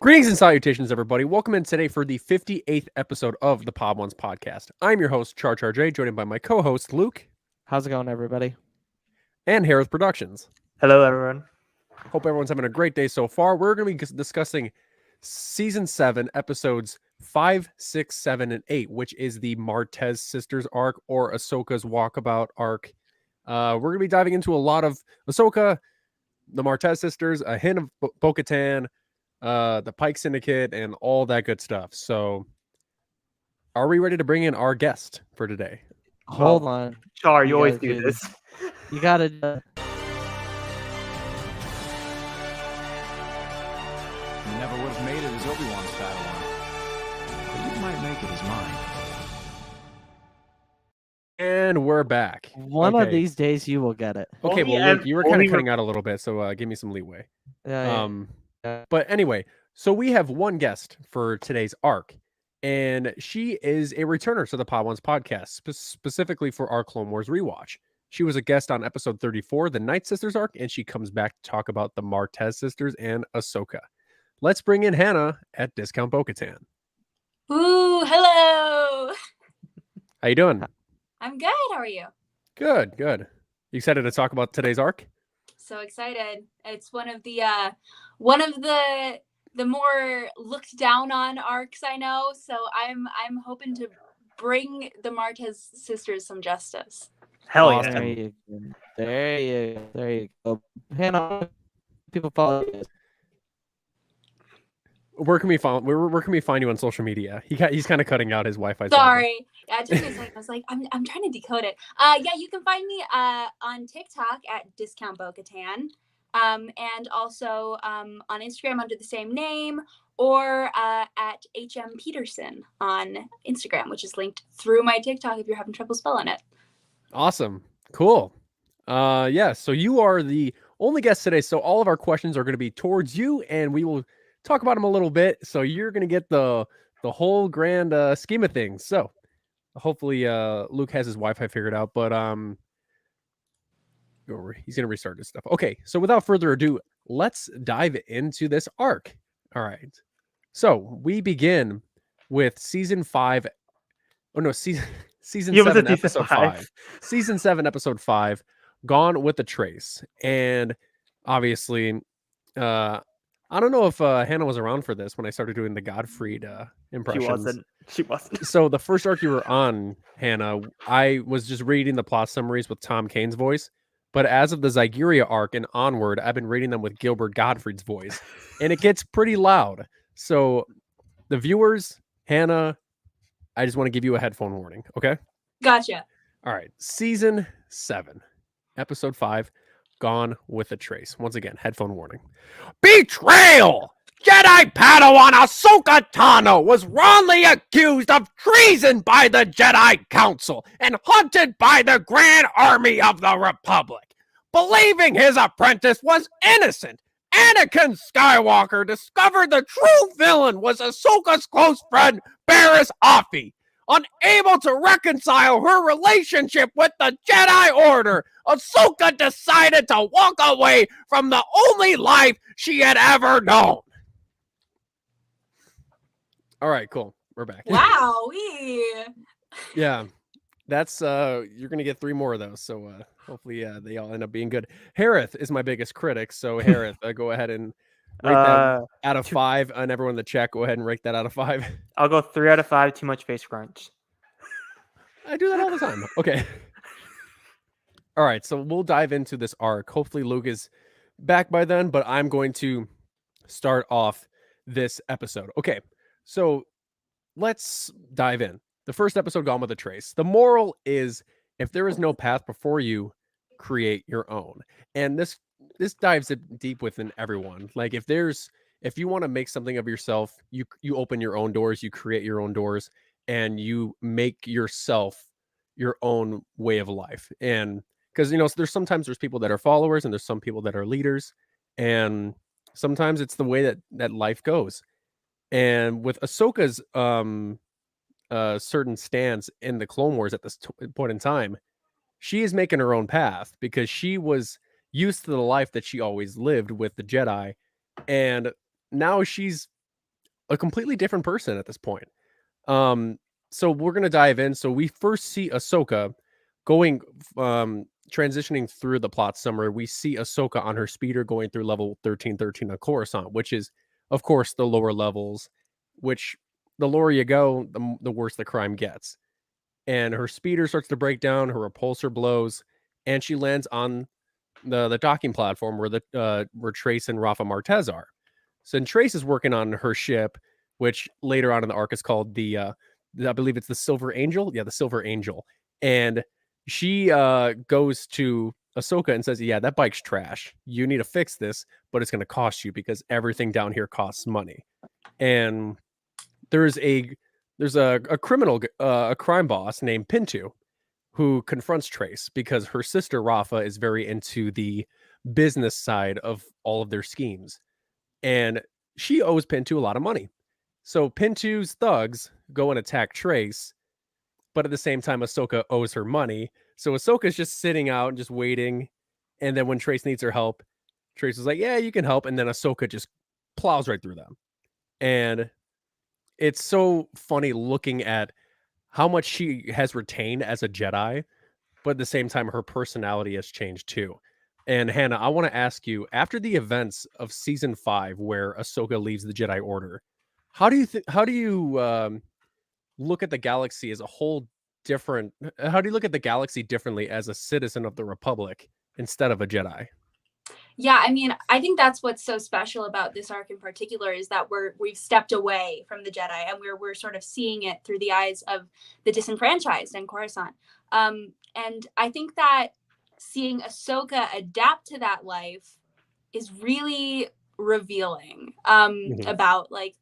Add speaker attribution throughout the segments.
Speaker 1: Greetings and salutations, everybody. Welcome in today for the 58th episode of the Pod Ones podcast. I'm your host, Char J, joined by my co-host, Luke.
Speaker 2: How's it going, everybody?
Speaker 1: And Hereth Productions.
Speaker 3: Hello, everyone.
Speaker 1: Hope everyone's having a great day so far. We're going to be discussing Season 7, Episodes 5, 6, 7, and 8, which is the Martez Sisters arc or Ahsoka's Walkabout arc. We're going to be diving into a lot of Ahsoka, the Martez Sisters, a hint of Bo-Katan, the Pike Syndicate, and all that good stuff. So, are we ready to bring in our guest for today?
Speaker 2: Hold on.
Speaker 3: Char, you always do this.
Speaker 2: You gotta.
Speaker 4: You never would have made it as Obi-Wan's Padawan, but you might make it as mine.
Speaker 1: And we're back.
Speaker 2: One of these days, you will get it.
Speaker 1: Okay,
Speaker 3: Only
Speaker 1: well, Luke,
Speaker 3: and
Speaker 1: you were kind
Speaker 3: only
Speaker 1: of cutting out a little bit, so give me some leeway.
Speaker 2: Yeah.
Speaker 1: But anyway, so we have one guest for today's arc, and she is a returner to the Pod Ones podcast, specifically for our Clone Wars rewatch. She was a guest on episode 34, the Night Sisters arc, and she comes back to talk about the Martez Sisters and Ahsoka. Let's bring in Hannah at Discount Bo-Katan.
Speaker 5: Ooh, hello.
Speaker 1: How you doing?
Speaker 5: I'm good. How are you?
Speaker 1: Good. You excited to talk about today's arc?
Speaker 5: So excited. It's one of the more looked down on arcs I know. So I'm hoping to bring the Martez sisters some justice.
Speaker 3: Hell
Speaker 1: Awesome.
Speaker 3: yeah.
Speaker 2: There you go. Hannah, people follow you.
Speaker 1: Where can we find you on social media? He's kind of cutting out his Wi-Fi.
Speaker 5: Sorry. Yeah, it took me a second. I was like, I'm trying to decode it. Yeah, you can find me on TikTok at Discount Bo-Katan. And also on Instagram under the same name, or at HM Peterson on Instagram, which is linked through my TikTok if you're having trouble spelling it.
Speaker 1: Awesome. Cool. Yeah, so you are the only guest today, so all of our questions are going to be towards you, and we will talk about them a little bit, so you're going to get the whole grand scheme of things. So hopefully Luke has his Wi-Fi figured out, but he's going to restart his stuff. Okay, so without further ado, let's dive into this arc. All right. So we begin with season 7, episode 5. Season 7, episode 5, Gone with the Trace. And obviously, I don't know if Hannah was around for this when I started doing the Godfried impressions.
Speaker 3: She wasn't.
Speaker 1: So the first arc you were on, Hannah, I was just reading the plot summaries with Tom Kane's voice. But as of the Zygeria arc and onward, I've been reading them with Gilbert Gottfried's voice. And it gets pretty loud. So the viewers, Hannah, I just want to give you a headphone warning, okay?
Speaker 5: Gotcha.
Speaker 1: All right. Season 7, episode 5, Gone with a Trace. Once again, headphone warning. Betrayal! Jedi Padawan Ahsoka Tano was wrongly accused of treason by the Jedi Council and hunted by the Grand Army of the Republic. Believing his apprentice was innocent, Anakin Skywalker discovered the true villain was Ahsoka's close friend, Barriss Offee. Unable to reconcile her relationship with the Jedi Order, Ahsoka decided to walk away from the only life she had ever known. All right, cool. We're back.
Speaker 5: Wow.
Speaker 1: Yeah, that's you're gonna get 3 more of those. So hopefully they all end up being good. Hereth is my biggest critic, so Hereth, go ahead and rate that out of 5, and everyone in the chat, go ahead and rate that out of 5.
Speaker 3: I'll go 3 out of 5. Too much face crunch.
Speaker 1: I do that all the time. Okay. All right, so we'll dive into this arc. Hopefully Luke is back by then, but I'm going to start off this episode. Okay, so let's dive in. The first episode, Gone with a Trace. The moral is, if there is no path before you, create your own. And this dives deep within everyone. Like if you want to make something of yourself, you open your own doors, you create your own doors, and you make yourself your own way of life. And because there's people that are followers and there's some people that are leaders, and sometimes it's the way that life goes. And with Ahsoka's certain stance in the Clone Wars at this point in time, she is making her own path because she was used to the life that she always lived with the Jedi, and now she's a completely different person at this point. So we're gonna dive in. So we first see Ahsoka going, transitioning through the plot summary. We see Ahsoka on her speeder going through level 1313 on Coruscant, which is, of course, the lower levels. Which the lower you go, the worse the crime gets. And her speeder starts to break down. Her repulsor blows, and she lands on the docking platform where Trace and Rafa Martez are. So Trace is working on her ship, which later on in the arc is called I believe it's the Silver Angel. Yeah, the Silver Angel. And she goes to Ahsoka and says, "Yeah, that bike's trash. You need to fix this, but it's going to cost you because everything down here costs money." And there's a criminal, a crime boss named Pintu, who confronts Trace because her sister Rafa is very into the business side of all of their schemes, and she owes Pintu a lot of money. So Pintu's thugs go and attack Trace, but at the same time, Ahsoka owes her money. So Ahsoka's just sitting out and just waiting. And then when Trace needs her help, Trace is like, "Yeah, you can help." And then Ahsoka just plows right through them. And it's so funny looking at how much she has retained as a Jedi, but at the same time, her personality has changed too. And Hannah, I want to ask you, after the events of season 5, where Ahsoka leaves the Jedi Order, how do you look at the galaxy as a whole different? How do you look at the galaxy differently as a citizen of the Republic instead of a Jedi?
Speaker 5: Yeah, I mean, I think that's what's so special about this arc in particular is that we've stepped away from the Jedi and we're sort of seeing it through the eyes of the disenfranchised in Coruscant. And I think that seeing Ahsoka adapt to that life is really revealing about, like,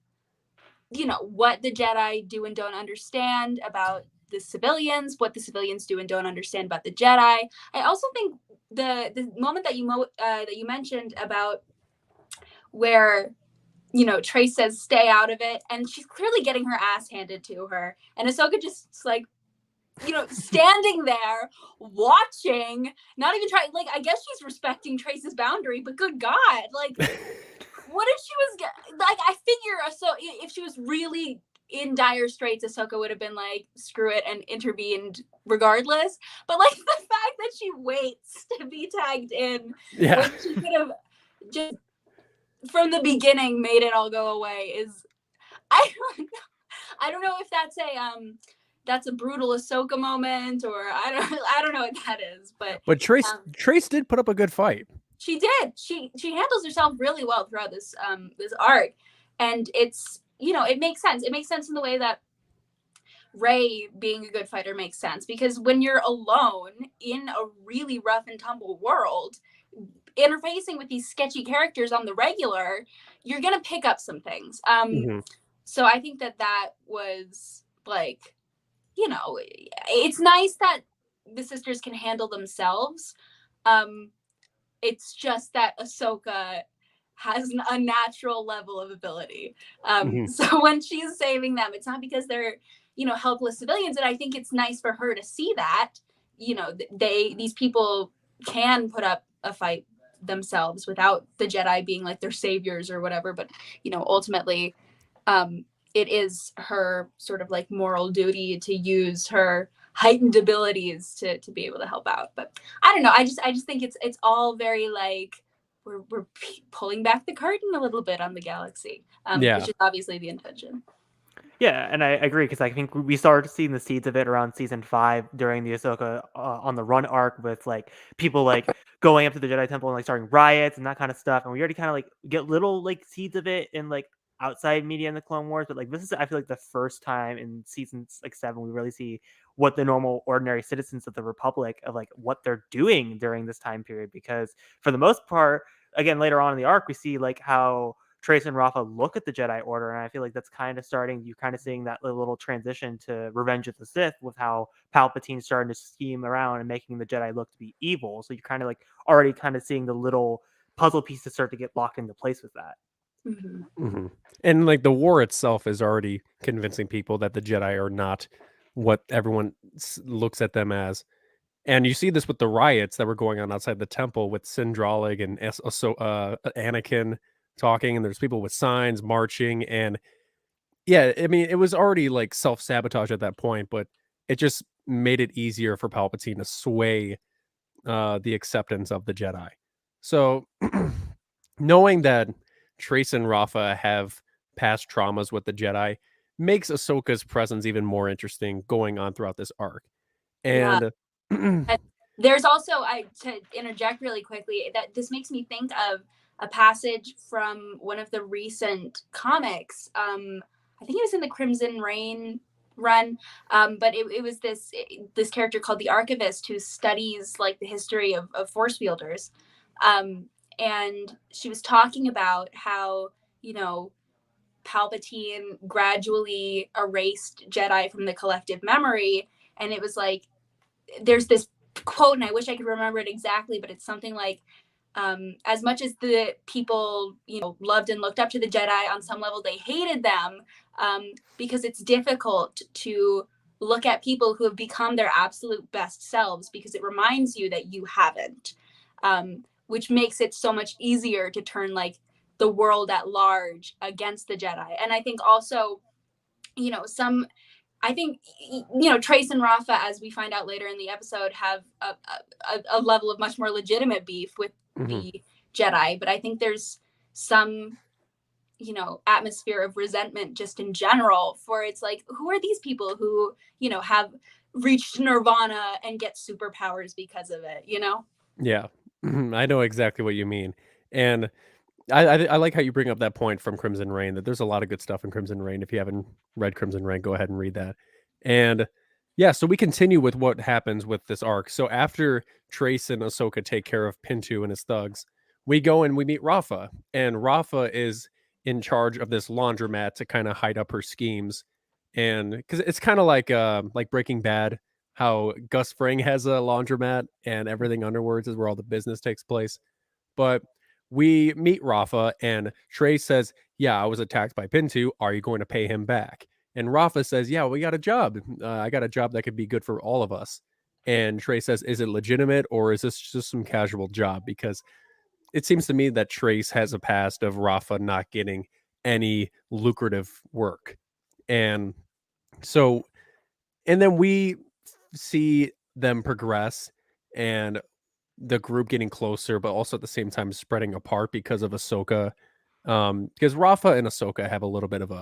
Speaker 5: you know, what the Jedi do and don't understand about the civilians, what the civilians do and don't understand about the Jedi. I also think the moment that you mentioned about where, you know, Trace says stay out of it, and she's clearly getting her ass handed to her, and Ahsoka just like, you know, standing there watching, not even trying. Like, I guess she's respecting Trace's boundary, but good God, like, what if she was like? I figure so if she was really in dire straits, Ahsoka would have been like, screw it, and intervened regardless. But like the fact that she waits to be tagged in, when she could have just from the beginning made it all go away, is I don't know if that's a brutal Ahsoka moment, or I don't know what that is, but
Speaker 1: Trace did put up a good fight.
Speaker 5: She did. She handles herself really well throughout this arc, and it's, you know, it makes sense. It makes sense in the way that Rey being a good fighter makes sense, because when you're alone in a really rough and tumble world, interfacing with these sketchy characters on the regular, you're gonna pick up some things. So I think that was like, you know, it's nice that the sisters can handle themselves. It's just that Ahsoka has an unnatural level of ability. So when she's saving them, it's not because they're, you know, helpless civilians. And I think it's nice for her to see that, you know, these people can put up a fight themselves without the Jedi being like their saviors or whatever. But, you know, ultimately, it is her sort of like moral duty to use her heightened abilities to be able to help out. But I don't know, I just think it's all very like we're pulling back the curtain a little bit on the galaxy, which is obviously the intention.
Speaker 3: Yeah, and I agree, because I think we started seeing the seeds of it around season 5 during the Ahsoka on the Run arc, with like people like going up to the Jedi Temple and like starting riots and that kind of stuff, and we already kind of like get little like seeds of it in like outside media in the Clone Wars, but like this is, I feel like, the first time in seasons like 7 we really see what the normal ordinary citizens of the Republic, of like what they're doing during this time period. Because for the most part, again, later on in the arc, we see like how Trace and Rafa look at the Jedi Order, and I feel like that's kind of starting, you're kind of seeing that little transition to Revenge of the Sith, with how Palpatine's starting to scheme around and making the Jedi look to be evil. So you're kind of like already kind of seeing the little puzzle pieces start to get locked into place with that.
Speaker 1: And like the war itself is already convincing people that the Jedi are not what everyone looks at them as. And you see this with the riots that were going on outside the temple with Sindralig and Anakin talking, and there's people with signs marching, and Yeah, I mean, it was already like self-sabotage at that point, but it just made it easier for Palpatine to sway the acceptance of the Jedi. So knowing that Trace and Rafa have past traumas with the Jedi makes Ahsoka's presence even more interesting going on throughout this arc.
Speaker 5: Yeah.
Speaker 1: And
Speaker 5: There's also, to interject really quickly, that this makes me think of a passage from one of the recent comics. I think it was in the Crimson Reign run, but it was this character called the Archivist who studies like the history of force wielders, and she was talking about how, you know, Palpatine gradually erased Jedi from the collective memory, and it was like there's this quote, and I wish I could remember it exactly, but it's something like, as much as the people, you know, loved and looked up to the Jedi, on some level they hated them, because it's difficult to look at people who have become their absolute best selves because it reminds you that you haven't, which makes it so much easier to turn like the world at large against the Jedi. And I think also, you know, I think, you know, Trace and Rafa, as we find out later in the episode, have a level of much more legitimate beef with the Jedi. But I think there's some, you know, atmosphere of resentment just in general, for it's like, who are these people who, you know, have reached nirvana and get superpowers because of it, you know?
Speaker 1: yeah, I know exactly what you mean. And I like how you bring up that point from Crimson Reign, that there's a lot of good stuff in Crimson Reign. If you haven't read Crimson Reign, go ahead and read that. And yeah, so we continue with what happens with this arc. So after Trace and Ahsoka take care of Pintu and his thugs, we go and we meet Rafa. And Rafa is in charge of this laundromat to kind of hide up her schemes. And because it's kind of like Breaking Bad, how Gus Fring has a laundromat and everything underwards is where all the business takes place. But we meet Rafa, and Trey says, "Yeah, I was attacked by Pintu. Are you going to pay him back?" And Rafa says, "Yeah, we got a job. I got a job that could be good for all of us." And Trey says, "Is it legitimate, or is this just some casual job?" Because it seems to me that Trace has a past of Rafa not getting any lucrative work. And so, and then we see them progress, and the group getting closer, but also at the same time spreading apart because of Ahsoka. Because Rafa and Ahsoka have a little bit of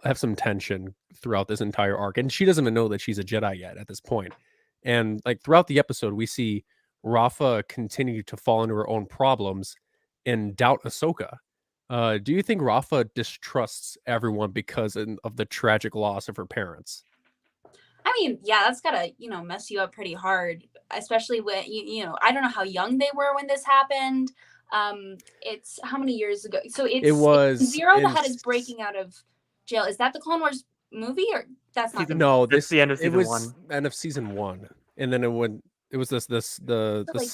Speaker 1: have some tension throughout this entire arc, and she doesn't even know that she's a Jedi yet at this point. And like throughout the episode, we see Rafa continue to fall into her own problems and doubt Ahsoka. Do you think Rafa distrusts everyone because of the tragic loss of her parents?
Speaker 5: I mean, yeah, that's gotta, you know, mess you up pretty hard, especially when you know, I don't know how young they were when this happened. It's how many years ago? So
Speaker 1: It was
Speaker 5: Zero the
Speaker 1: in
Speaker 5: Hutt is breaking out of jail. Is that the Clone Wars movie, or that's not?
Speaker 3: Season-
Speaker 1: No,
Speaker 3: That's the end of
Speaker 1: it
Speaker 3: season
Speaker 1: was
Speaker 3: one.
Speaker 1: end of season 1, and then it was the
Speaker 5: So, like,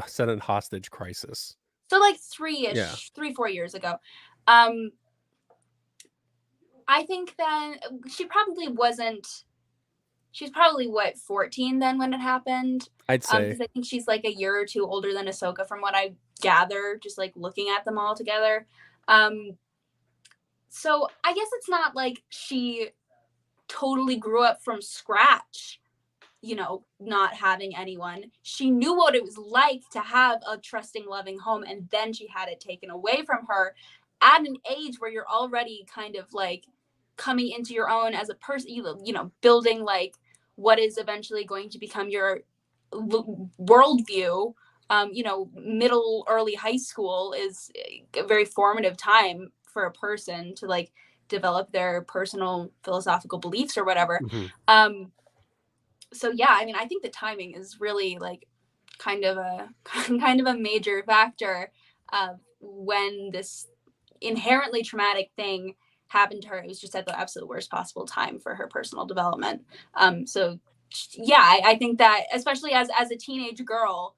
Speaker 1: Senate hostage crisis.
Speaker 5: So like 3-ish,
Speaker 1: Yeah.
Speaker 5: 3-4 years ago. I think that she probably wasn't. She's probably what, 14 then when it happened.
Speaker 1: I'd say.
Speaker 5: Because I think she's like a year or two older than Ahsoka, from what I gather, just like looking at them all together. So I guess it's not like she totally grew up from scratch, you know, not having anyone. She knew what it was like to have a trusting, loving home, and then she had it taken away from her at an age where you're already kind of like coming into your own as a person, you know, building like what is eventually going to become your worldview. You know, early high school is a very formative time for a person to like develop their personal philosophical beliefs or whatever.
Speaker 1: Mhm.
Speaker 5: So yeah, I mean, I think the timing is really like kind of a major factor when this inherently traumatic thing happened to her. It was just at the absolute worst possible time for her personal development. So yeah, I think that especially as a teenage girl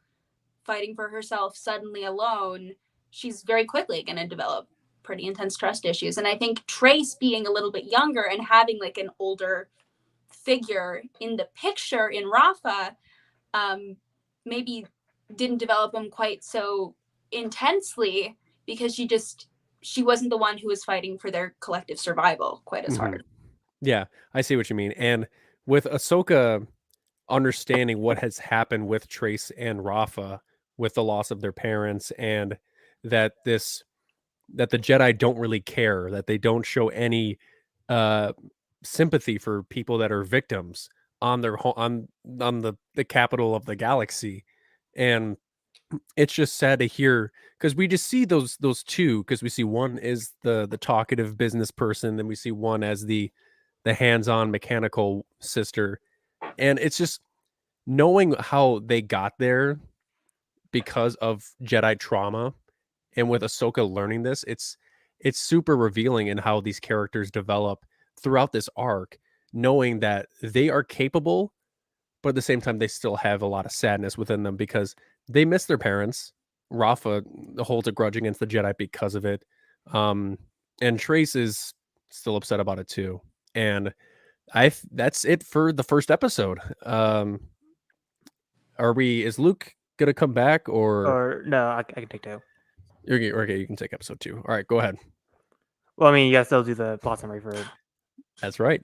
Speaker 5: fighting for herself suddenly alone, she's very quickly going to develop pretty intense trust issues. And I think Trace being a little bit younger and having like an older figure in the picture in Rafa, maybe didn't develop them quite so intensely, because she wasn't the one who was fighting for their collective survival quite as
Speaker 1: Mhm.
Speaker 5: hard.
Speaker 1: Yeah, I see what you mean. And with Ahsoka understanding what has happened with Trace and Rafa with the loss of their parents, and that that the Jedi don't really care, that they don't show any uh sympathy for people that are victims on their on the capital of the galaxy. And it's just sad to hear, because we just see those two, because we see one is the talkative business person, then we see one as the hands-on mechanical sister. And it's just knowing how they got there because of Jedi trauma, and with Ahsoka learning this, it's super revealing in how these characters develop throughout this arc, knowing that they are capable, but at the same time they still have a lot of sadness within them because they miss their parents. Rafa holds a grudge against the Jedi because of it. Um, and Trace is still upset about it too. And that's it for the first episode. Is Luke gonna come back, or
Speaker 3: Or no, I can take 2.
Speaker 1: okay, you can take episode 2. All right, go ahead.
Speaker 3: Well, I mean, you guys still do the plot summary for it.
Speaker 1: That's right.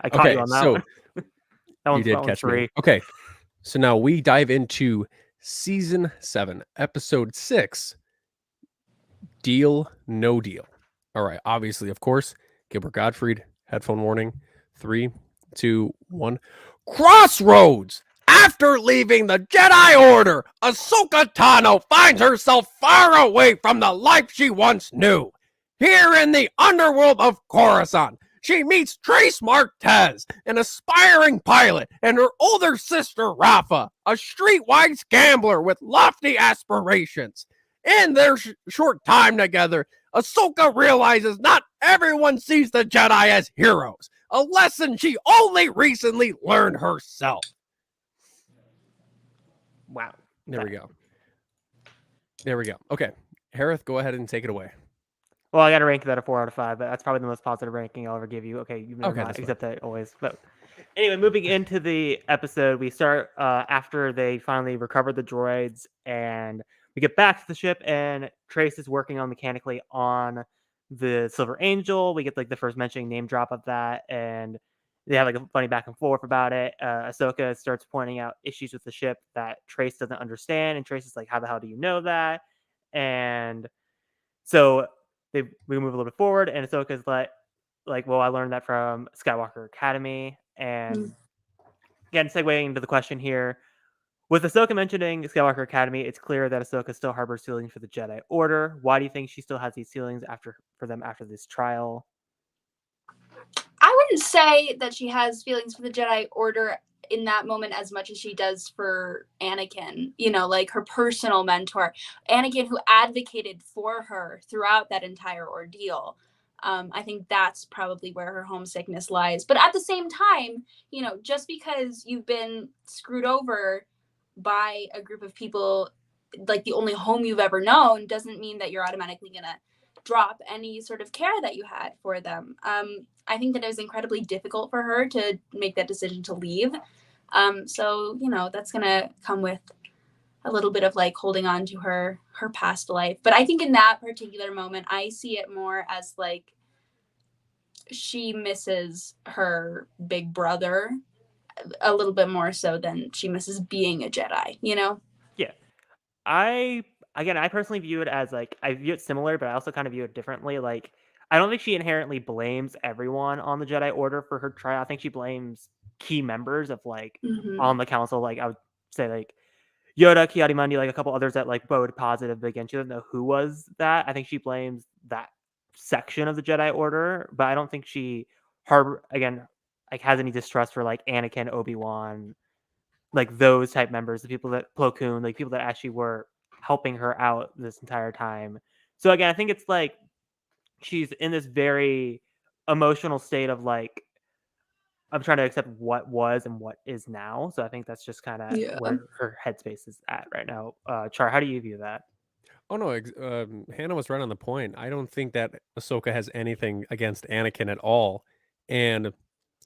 Speaker 3: I caught
Speaker 1: Okay,
Speaker 3: you on that
Speaker 1: so
Speaker 3: one.
Speaker 1: you did catch me.
Speaker 3: free.
Speaker 1: Okay, so now we dive into season 7, episode 6. Deal, no deal. All right, obviously, of course, Gilbert Gottfried, headphone warning. 3, 2, 1. Crossroads! After leaving the Jedi Order, Ahsoka Tano finds herself far away from the life she once knew. Here in the underworld of Coruscant, she meets Trace Martez, an aspiring pilot, and her older sister Rafa, a streetwise gambler with lofty aspirations. In their short time together, Ahsoka realizes not everyone sees the Jedi as heroes, a lesson she only recently learned herself.
Speaker 3: Wow.
Speaker 1: There we go. There we go. Okay, Hereth, go ahead and take it away.
Speaker 3: Well, I got to rank that a 4 out of 5, but that's probably the most positive ranking I'll ever give you. Okay, you may
Speaker 1: Okay,
Speaker 3: not
Speaker 1: that's fine.
Speaker 3: accept that always. But anyway, moving into the episode, we start after they finally recovered the droids, and we get back to the ship, and Trace is working on mechanically on the Silver Angel. We get like the first mentioning name drop of that, and they have like a funny back and forth about it. Ahsoka starts pointing out issues with the ship that Trace doesn't understand, and Trace is like, "How the hell do you know that?" And so we move a little bit forward, and Ahsoka's like, well, I learned that from Skywalker Academy. And again, segueing into the question here, with Ahsoka mentioning Skywalker Academy, it's clear that Ahsoka still harbors feelings for the Jedi Order. Why do you think she still has these feelings for them after this trial?
Speaker 5: I wouldn't say that she has feelings for the Jedi Order in that moment as much as she does for Anakin, like her personal mentor, Anakin, who advocated for her throughout that entire ordeal. I think that's probably where her homesickness lies. But at the same time, just because you've been screwed over by a group of people, like the only home you've ever known, doesn't mean that you're automatically going to drop any sort of care that you had for them. I think that it was incredibly difficult for her to make that decision to leave. So, that's going to come with a little bit of like holding on to her past life. But I think in that particular moment, I see it more as like she misses her big brother a little bit more so than she misses being a Jedi,
Speaker 3: Yeah. I personally view it as like, I view it similar, but I also kind of view it differently. Like, I don't think she inherently blames everyone on the Jedi Order for her trial. I think she blames key members of like on the council. Like, I would say like Yoda, Ki-Adi-Mundi, like a couple others that like voted positive, but again, she doesn't know who was that. I think she blames that section of the Jedi Order, but I don't think she has any distrust for like Anakin, Obi-Wan, like those type members, the people that Plo Koon, like people that actually were helping her out this entire time. So again, I think it's like she's in this very emotional state of like, I'm trying to accept what was and what is now. So I think that's just kind of where her headspace is at right now. Char, how do you view that?
Speaker 1: Oh no, Hannah was right on the point. I don't think that Ahsoka has anything against Anakin at all, and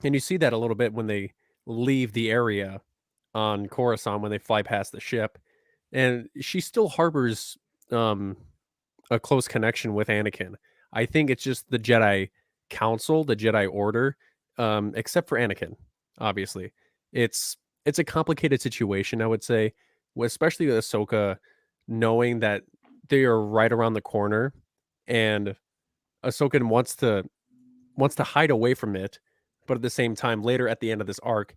Speaker 1: you see that a little bit when they leave the area on Coruscant, when they fly past the ship, and she still harbors a close connection with Anakin. I think it's just the Jedi Council, the Jedi Order, except for Anakin, obviously. It's a complicated situation, I would say, especially with Ahsoka knowing that they are right around the corner, and Ahsoka wants to hide away from it, but at the same time, later at the end of this arc,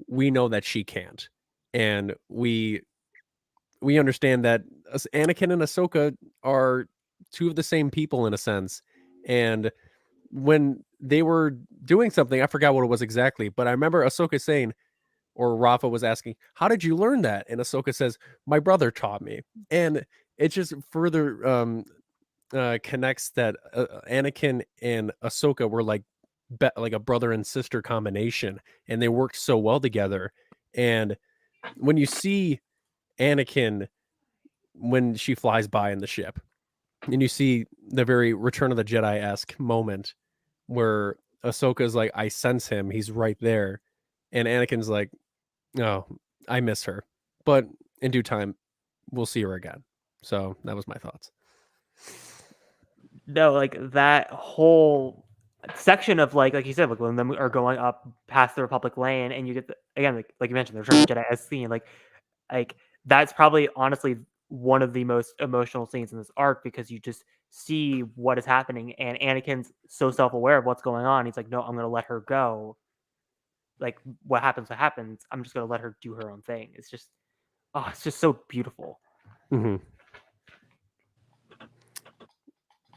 Speaker 1: we know that she can't, and we understand that Anakin and Ahsoka are two of the same people in a sense, and when they were doing something, I forgot what it was exactly, but I remember Ahsoka saying, or Rafa was asking, "How did you learn that?" And Ahsoka says, "My brother taught me." And it just further connects that Anakin and Ahsoka were like a brother and sister combination, and they worked so well together. And when you see Anakin when she flies by in the ship, and you see the very Return of the Jedi-esque moment where Ahsoka's like, "I sense him. He's right there," and Anakin's like, "Oh, I miss her, but in due time, we'll see her again." So that was my thoughts.
Speaker 3: No, like that whole section of like you said, like when them are going up past the Republic lane, and you get again, like you mentioned, the Return of the Jedi as scene, like that's probably honestly one of the most emotional scenes in this arc, because you just see what is happening, and Anakin's so self-aware of what's going on. He's like, no, I'm gonna let her go. Like what happens, I'm just gonna let her do her own thing. It's just so beautiful.
Speaker 1: Mm-hmm.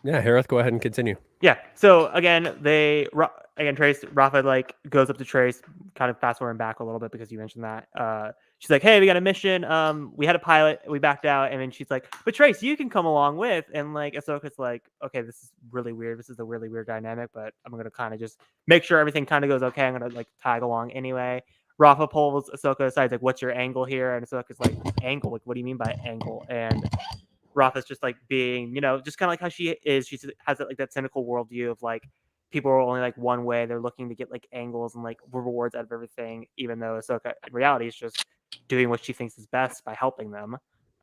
Speaker 1: Yeah, Hereth, go ahead and continue.
Speaker 3: Yeah. So again, Trace, Rafa like goes up to Trace, kind of fast forwarding back a little bit because you mentioned that. She's like, "Hey, we got a mission. We had a pilot, we backed out," and then she's like, "But Trace, you can come along with." And like Ahsoka's like, "Okay, this is really weird. This is a really weird dynamic, but I'm gonna kind of just make sure everything kind of goes okay. I'm gonna like tag along anyway." Rafa pulls Ahsoka aside, like, "What's your angle here?" And Ahsoka's like, "Angle? Like, what do you mean by angle?" And Rafa's just like being, just kind of like how she is. She has like that cynical worldview of like people are only like one way. They're looking to get like angles and like rewards out of everything, even though Ahsoka in reality is just doing what she thinks is best by helping them.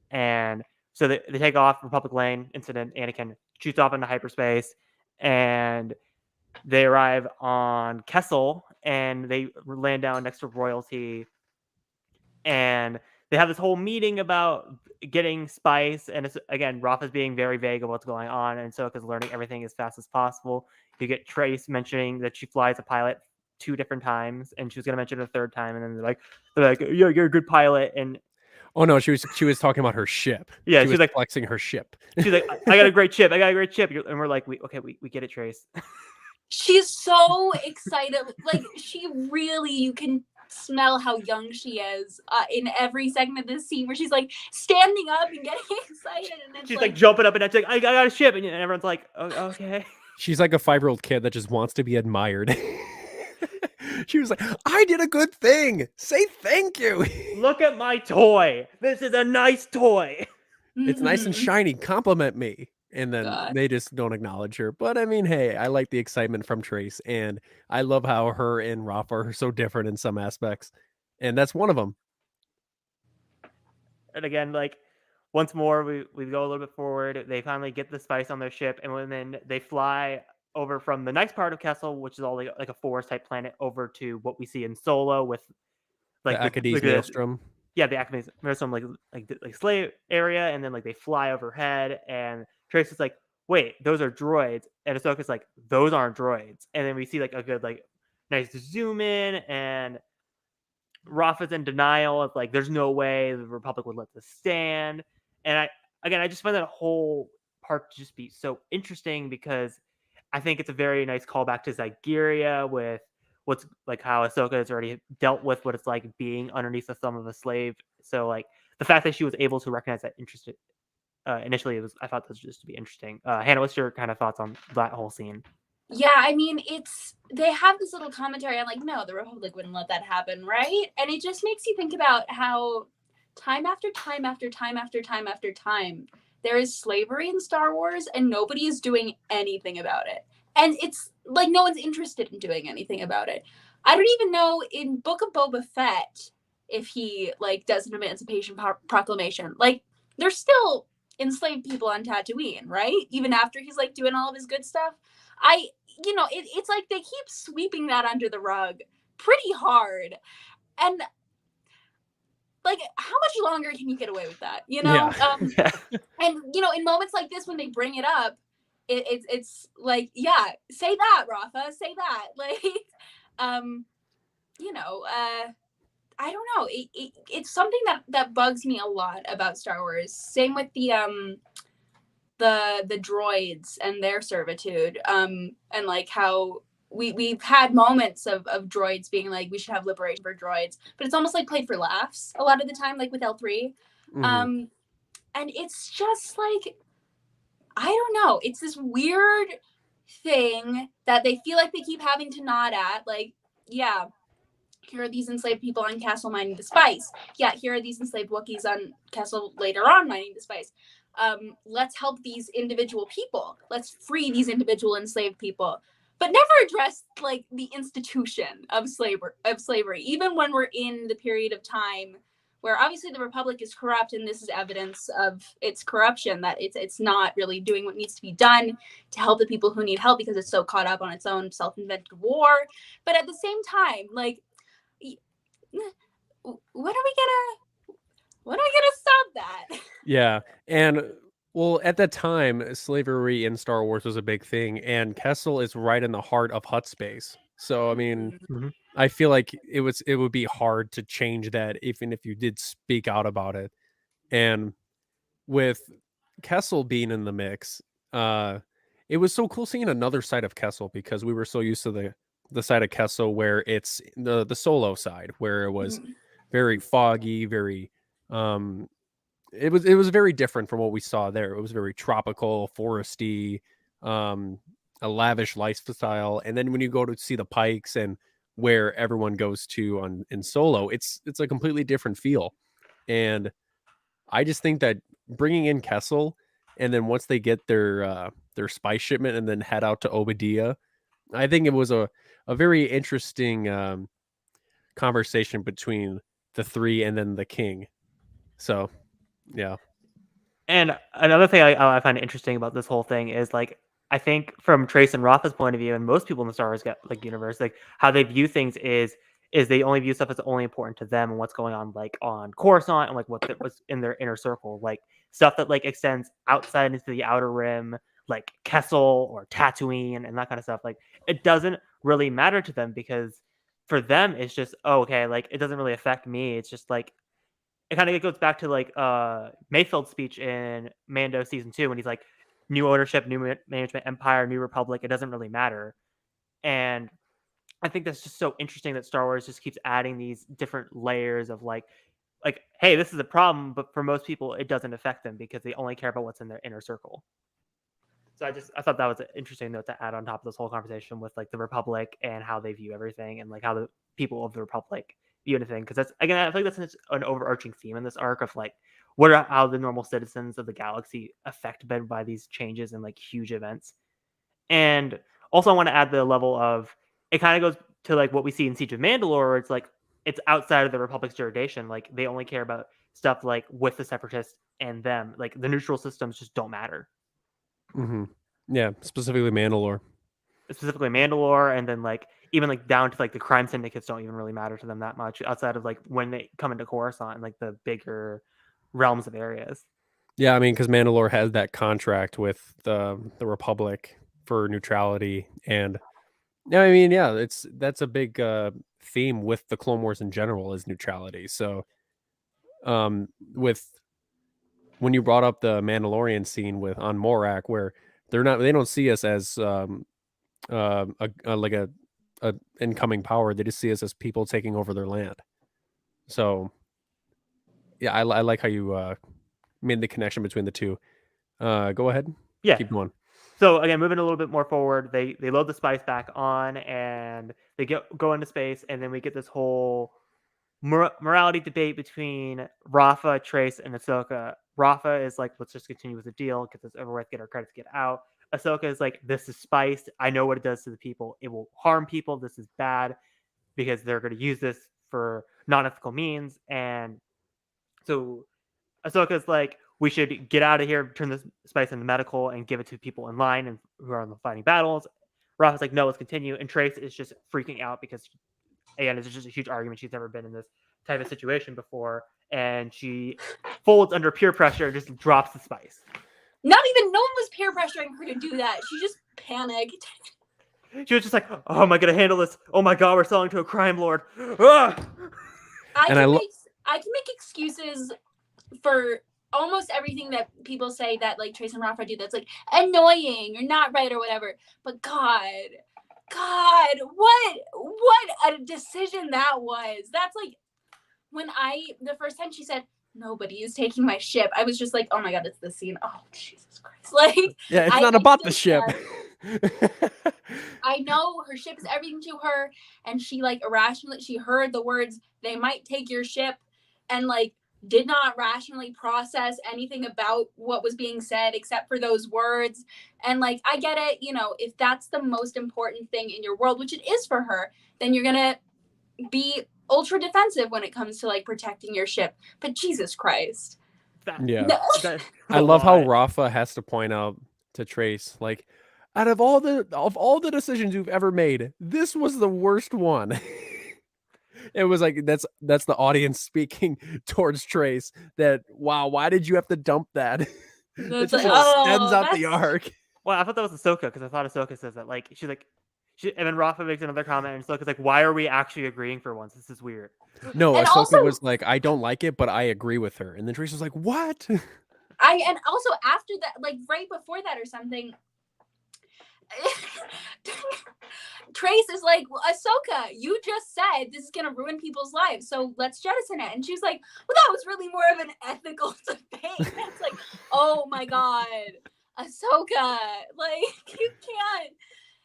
Speaker 3: And so they take off Republic Lane incident. Anakin shoots off into hyperspace, and they arrive on Kessel, and they land down next to royalty, and they have this whole meeting about getting spice. And it's, again, Rafa's being very vague of what's going on, and Ahsoka's learning everything as fast as possible. You get Trace mentioning that she flies a pilot 2 different times, and she was going to mention it a 3rd time, and then they're like, "Yeah, you're a good pilot." And
Speaker 1: Oh no, she was talking about her ship.
Speaker 3: yeah,
Speaker 1: she was
Speaker 3: she's like
Speaker 1: flexing her ship.
Speaker 3: she's like, "I got a great ship. I got a great ship." And we're like, "We get it, Trace."
Speaker 5: She's so excited. Like, she really, you can smell how young she is in every segment of this scene where she's like standing up and getting excited. And it's
Speaker 3: She's like jumping up and down. She's like, I got a ship. And everyone's like, "Oh, okay."
Speaker 1: She's like a 5-year-old kid that just wants to be admired. She was like, "I did a good thing. Say thank you."
Speaker 3: Look at my toy. This is a nice toy.
Speaker 1: It's nice and
Speaker 5: Mhm.
Speaker 1: shiny. Compliment me. And then
Speaker 5: God.
Speaker 1: they just don't acknowledge her. But I mean, hey, I like the excitement from Trace, and I love how her and Rafa are so different in some aspects. And that's one of them.
Speaker 3: And again, like once more, we go a little bit forward. They finally get the spice on their ship, and then they fly over from the next part of Kessel, which is all like a forest type planet, over to what we see in Solo with
Speaker 1: The
Speaker 3: like
Speaker 1: Acadese Maelstrom.
Speaker 3: the Academy some like slave area, and then like they fly overhead, and Trace is like, "Wait, those are droids," and Ahsoka's like, "Those aren't droids," and then we see like a good like nice zoom in, and Rafa's in denial of like, there's no way the Republic would let this stand. And I just find that whole part to just be so interesting, because I think it's a very nice callback to Zygeria with what's like how Ahsoka has already dealt with what it's like being underneath the thumb of a slave. So like the fact that she was able to recognize that interest initially, I thought this was just to be interesting. Hannah, what's your kind of thoughts on that whole scene?
Speaker 5: Yeah, I mean, they have this little commentary on like, no, the Republic wouldn't let that happen, right? And it just makes you think about how time after time after time after time after time there is slavery in Star Wars, and nobody is doing anything about it. And it's like no one's interested in doing anything about it. I don't even know in Book of Boba Fett if he like does an Emancipation Proclamation. Like, there's still enslave people on Tatooine, right? Even after he's like doing all of his good stuff. It's like they keep sweeping that under the rug pretty hard. And like, how much longer can you get away with that?
Speaker 1: Yeah.
Speaker 5: And in moments like this when they bring it up, it's like, yeah, say that, Rafa, say that. Like, I don't know. It's something that bugs me a lot about Star Wars. Same with the droids and their servitude. And like how we've had moments of droids being like, we should have liberation for droids, but it's almost like played for laughs a lot of the time, like with L3.
Speaker 1: Mhm.
Speaker 5: And it's just like, I don't know. It's this weird thing that they feel like they keep having to nod at. Like, yeah, here are these enslaved people on Castle mining the spice. Yeah, here are these enslaved Wookiees on Castle later on mining the spice. Let's help these individual people. Let's free these individual enslaved people. But never address like the institution of slavery, even when we're in the period of time where obviously the Republic is corrupt, and this is evidence of its corruption, that it's not really doing what needs to be done to help the people who need help because it's so caught up on its own self-invented war. But at the same time, like, when are we gonna stop that?
Speaker 1: Yeah. And well, at that time, slavery in Star Wars was a big thing, and Kessel is right in the heart of Hutt space. So I mean,
Speaker 3: Mhm.
Speaker 1: I feel like it would be hard to change that even if you did speak out about it. And with Kessel being in the mix, it was so cool seeing another side of Kessel, because we were so used to the side of Kessel where it's the solo side, where it was very foggy, very it was very different from what we saw there. It was very tropical, foresty, um, a lavish lifestyle. And then when you go to see the Pikes and where everyone goes to on in Solo, it's a completely different feel. And I just think that bringing in Kessel, and then once they get their spice shipment and then head out to Obadiah, I think it was a very interesting conversation between the three and then the king. So yeah.
Speaker 3: And another thing I find interesting about this whole thing is like, I think from Trace and Rafa's point of view, and most people in the Star Wars universe, like how they view things is they only view stuff as only important to them and what's going on like on Coruscant and like what's in their inner circle, like stuff that like extends outside into the outer rim, like Kessel or Tatooine and that kind of stuff. Like it doesn't really matter to them because for them it's just, oh, okay, like it doesn't really affect me. It's just like it kind of goes back to like Mayfield's speech in Mando season 2 when he's like, new ownership, new management, empire, new republic. It doesn't really matter. And I think that's just so interesting that Star Wars just keeps adding these different layers of like, hey, this is a problem, but for most people, it doesn't affect them because they only care about what's in their inner circle. So I thought that was an interesting note to add on top of this whole conversation with like the Republic and how they view everything and like how the people of the Republic view anything. Because that's, again, I think that's an overarching theme in this arc of like how the normal citizens of the galaxy affected by these changes and like huge events. And also I want to add the level of, it kind of goes to like what we see in Siege of Mandalore, where it's like it's outside of the Republic's jurisdiction. Like they only care about stuff like with the Separatists and them. Like the neutral systems just don't matter.
Speaker 1: Mm-hmm. Yeah, specifically Mandalore.
Speaker 3: Specifically Mandalore, and then like even like down to like the crime syndicates don't even really matter to them that much outside of like when they come into Coruscant and like the bigger realms of areas.
Speaker 1: Yeah, I mean, because Mandalore has that contract with the Republic for neutrality, and yeah, I mean, yeah, that's a big theme with the Clone Wars in general is neutrality. So, with when you brought up the Mandalorian scene with on Morak, where they don't see us as like a incoming power. They just see us as people taking over their land. So yeah, I like how you made the connection between the two. Go ahead.
Speaker 3: Yeah.
Speaker 1: Keep going.
Speaker 3: So again, moving a little bit more forward, they load the spice back on and they go into space, and then we get this whole morality debate between Rafa, Trace, and Ahsoka. Rafa is like, let's just continue with the deal, get this over with, get our credits, get out. Ahsoka is like, this is spice. I know what it does to the people. It will harm people. This is bad because they're going to use this for non-ethical means. And so Ahsoka's like, we should get out of here, turn this spice into medical, and give it to people in line and who are on the fighting battles. Rafa's like, no, let's continue. And Trace is just freaking out because, again, it's just a huge argument. She's never been in this type of situation before. And she folds under peer pressure and just drops the spice.
Speaker 5: No one was peer pressuring her to do that. She just panicked.
Speaker 3: She was just like, oh, am I going to handle this? Oh my God, we're selling to a crime lord. Ah!
Speaker 5: I can make excuses for almost everything that people say that like Trace and Rafa do that's like annoying or not right or whatever. But God, what a decision that was. That's like when the first time she said nobody is taking my ship, I was just like, oh my God, it's this scene. Oh Jesus Christ. Like
Speaker 1: Yeah, it's not about the ship.
Speaker 5: I know her ship is everything to her, and she like irrationally she heard the words they might take your ship and like did not rationally process anything about what was being said except for those words. And like I get it, if that's the most important thing in your world, which it is for her, then you're gonna be ultra defensive when it comes to like protecting your ship. But Jesus Christ.
Speaker 1: Yeah. I love how Rafa has to point out to Trace, like, out of all the decisions you've ever made, this was the worst one. It was like that's the audience speaking towards Trace. That wow, why did you have to dump that? It just extends out the arc.
Speaker 3: Well, I thought that was Ahsoka because I thought Ahsoka says that. Like she's like, and then Rafa makes another comment, and Ahsoka's like, "Why are we actually agreeing for once? This is weird."
Speaker 1: No, and Ahsoka was like, "I don't like it, but I agree with her." And then Trace was like, "What?"
Speaker 5: And also after that, like right before that or something. Trace is like, well, Ahsoka, you just said this is gonna ruin people's lives, so let's jettison it. And she's like, well, that was really more of an ethical debate. It's like, oh my God, Ahsoka, like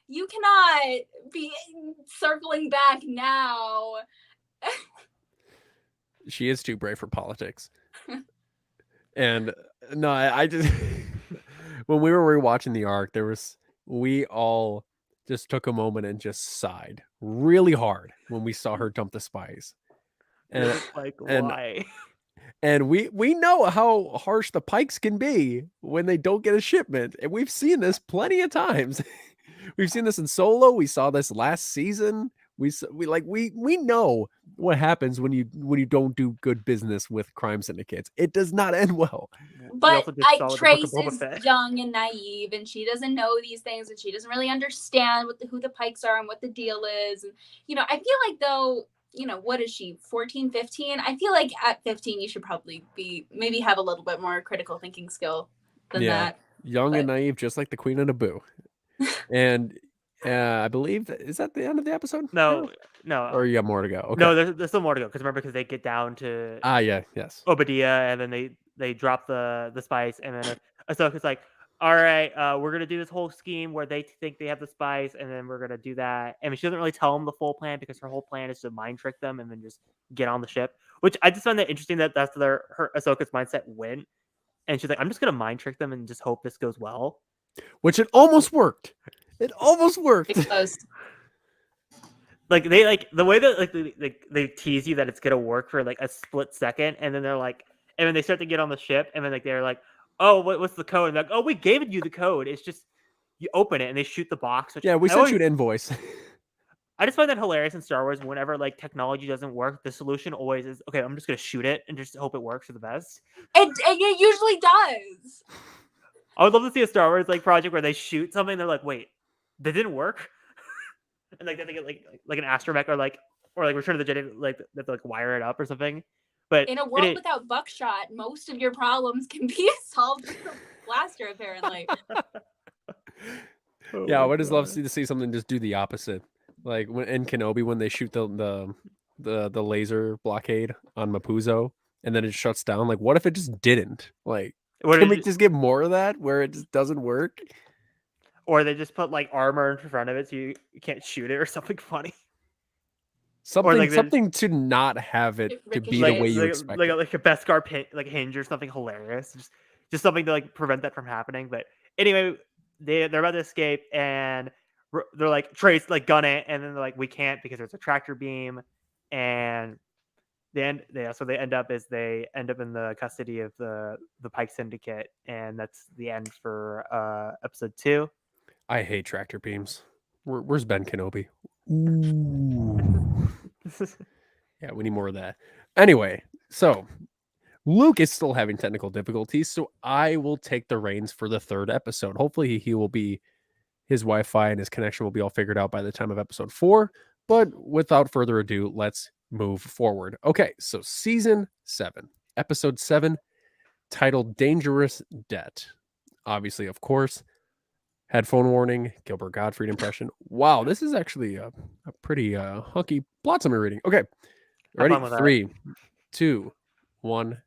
Speaker 5: you cannot be circling back now.
Speaker 1: She is too brave for politics. And no, I just when we were rewatching the arc, we all just took a moment and just sighed really hard when we saw her dump the spice. And
Speaker 3: like, why?
Speaker 1: And we know how harsh the Pikes can be when they don't get a shipment. And we've seen this plenty of times. We've seen this in Solo. We saw this last season. We know what happens when you don't do good business with crime syndicates. It does not end well.
Speaker 5: But Trace is young and naive, and she doesn't know these things, and she doesn't really understand who the Pikes are and what the deal is. And I feel like though, what is she, 14, 15? I feel like at 15 you should probably maybe have a little bit more critical thinking skill than that.
Speaker 1: Young and naive, just like the Queen of Naboo. And I believe is that the end of the episode?
Speaker 3: No.
Speaker 1: Or you got more to go? Okay.
Speaker 3: No, there's still more to go because they get down to Obadiah, and then they drop the spice, and then Ahsoka's like, all right, we're gonna do this whole scheme where they think they have the spice, and then we're gonna do that. I mean, she doesn't really tell them the full plan because her whole plan is to mind trick them and then just get on the ship. Which I just find that interesting that that's her Ahsoka's mindset went, and she's like, I'm just gonna mind trick them and just hope this goes well.
Speaker 1: Which it almost worked. It almost worked.
Speaker 3: Like they the way that they tease you that it's gonna work for like a split second, and then they're like, and then they start to get on the ship, and then they're like, oh, what's the code? And they're like, oh, we gave you the code. It's just you open it and they shoot the box.
Speaker 1: Yeah, we sent you an invoice.
Speaker 3: I just find that hilarious in Star Wars. Whenever like technology doesn't work, the solution always is okay. I'm just gonna shoot it and just hope it works for the best.
Speaker 5: It usually does.
Speaker 3: I would love to see a Star Wars like project where they shoot something. And they're like, wait, that didn't work. And like they get like an astromech or like Return of the Jedi, like they have to like wire it up or something. But
Speaker 5: in a world without buckshot, most of your problems can be solved with a blaster, apparently.
Speaker 1: Yeah, I would just love to see something just do the opposite. Like in Kenobi when they shoot the laser blockade on Mapuzo and then it shuts down. Like, what if it just didn't? Like, can we just get more of that where it just doesn't work?
Speaker 3: Or they just put like armor in front of it so you can't shoot it or something funny.
Speaker 1: Something to not have it to be the way you expect.
Speaker 3: Like a Beskar pin, like hinge or something hilarious. Just something to like prevent that from happening. But anyway, they're about to escape and they're like, Trace, like gun it, and then they're like, we can't because there's a tractor beam, and so they end up in the custody of the Pike Syndicate, and that's the end for episode 2.
Speaker 1: I hate tractor beams. Where's Ben Kenobi? Ooh. Yeah, we need more of that. Anyway, so Luke is still having technical difficulties, so I will take the reins for the 3rd episode. Hopefully his Wi-Fi and his connection will be all figured out by the time of episode 4. But without further ado, let's move forward. Okay, so season 7, episode 7, titled Dangerous Debt. Obviously, of course, headphone warning, Gilbert Gottfried impression. Wow, this is actually a pretty hunky plot summary reading. Okay, ready?
Speaker 3: fun with that.
Speaker 1: 3, 2, 1.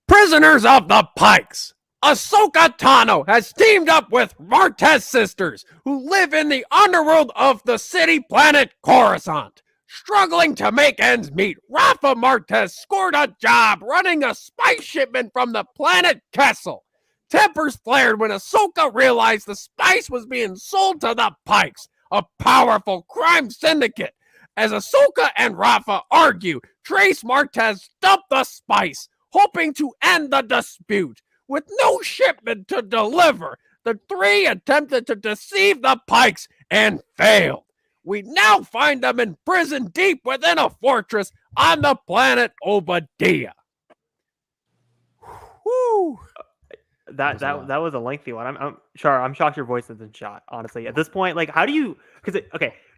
Speaker 1: Prisoners of the Pikes! Ahsoka Tano has teamed up with Martez sisters, who live in the underworld of the city planet Coruscant. Struggling to make ends meet, Rafa Martez scored a job running a spice shipment from the planet Kessel. Tempers flared when Ahsoka realized the spice was being sold to the Pikes, a powerful crime syndicate. As Ahsoka and Rafa argue, Trace Martez dumped the spice, hoping to end the dispute. With no shipment to deliver, the 3 attempted to deceive the Pikes and failed. We now find them in prison deep within a fortress on the planet Obadiah. Whew.
Speaker 3: That was a lengthy one. I'm shocked your voice isn't shot. Honestly, at this point, like, how do you? Because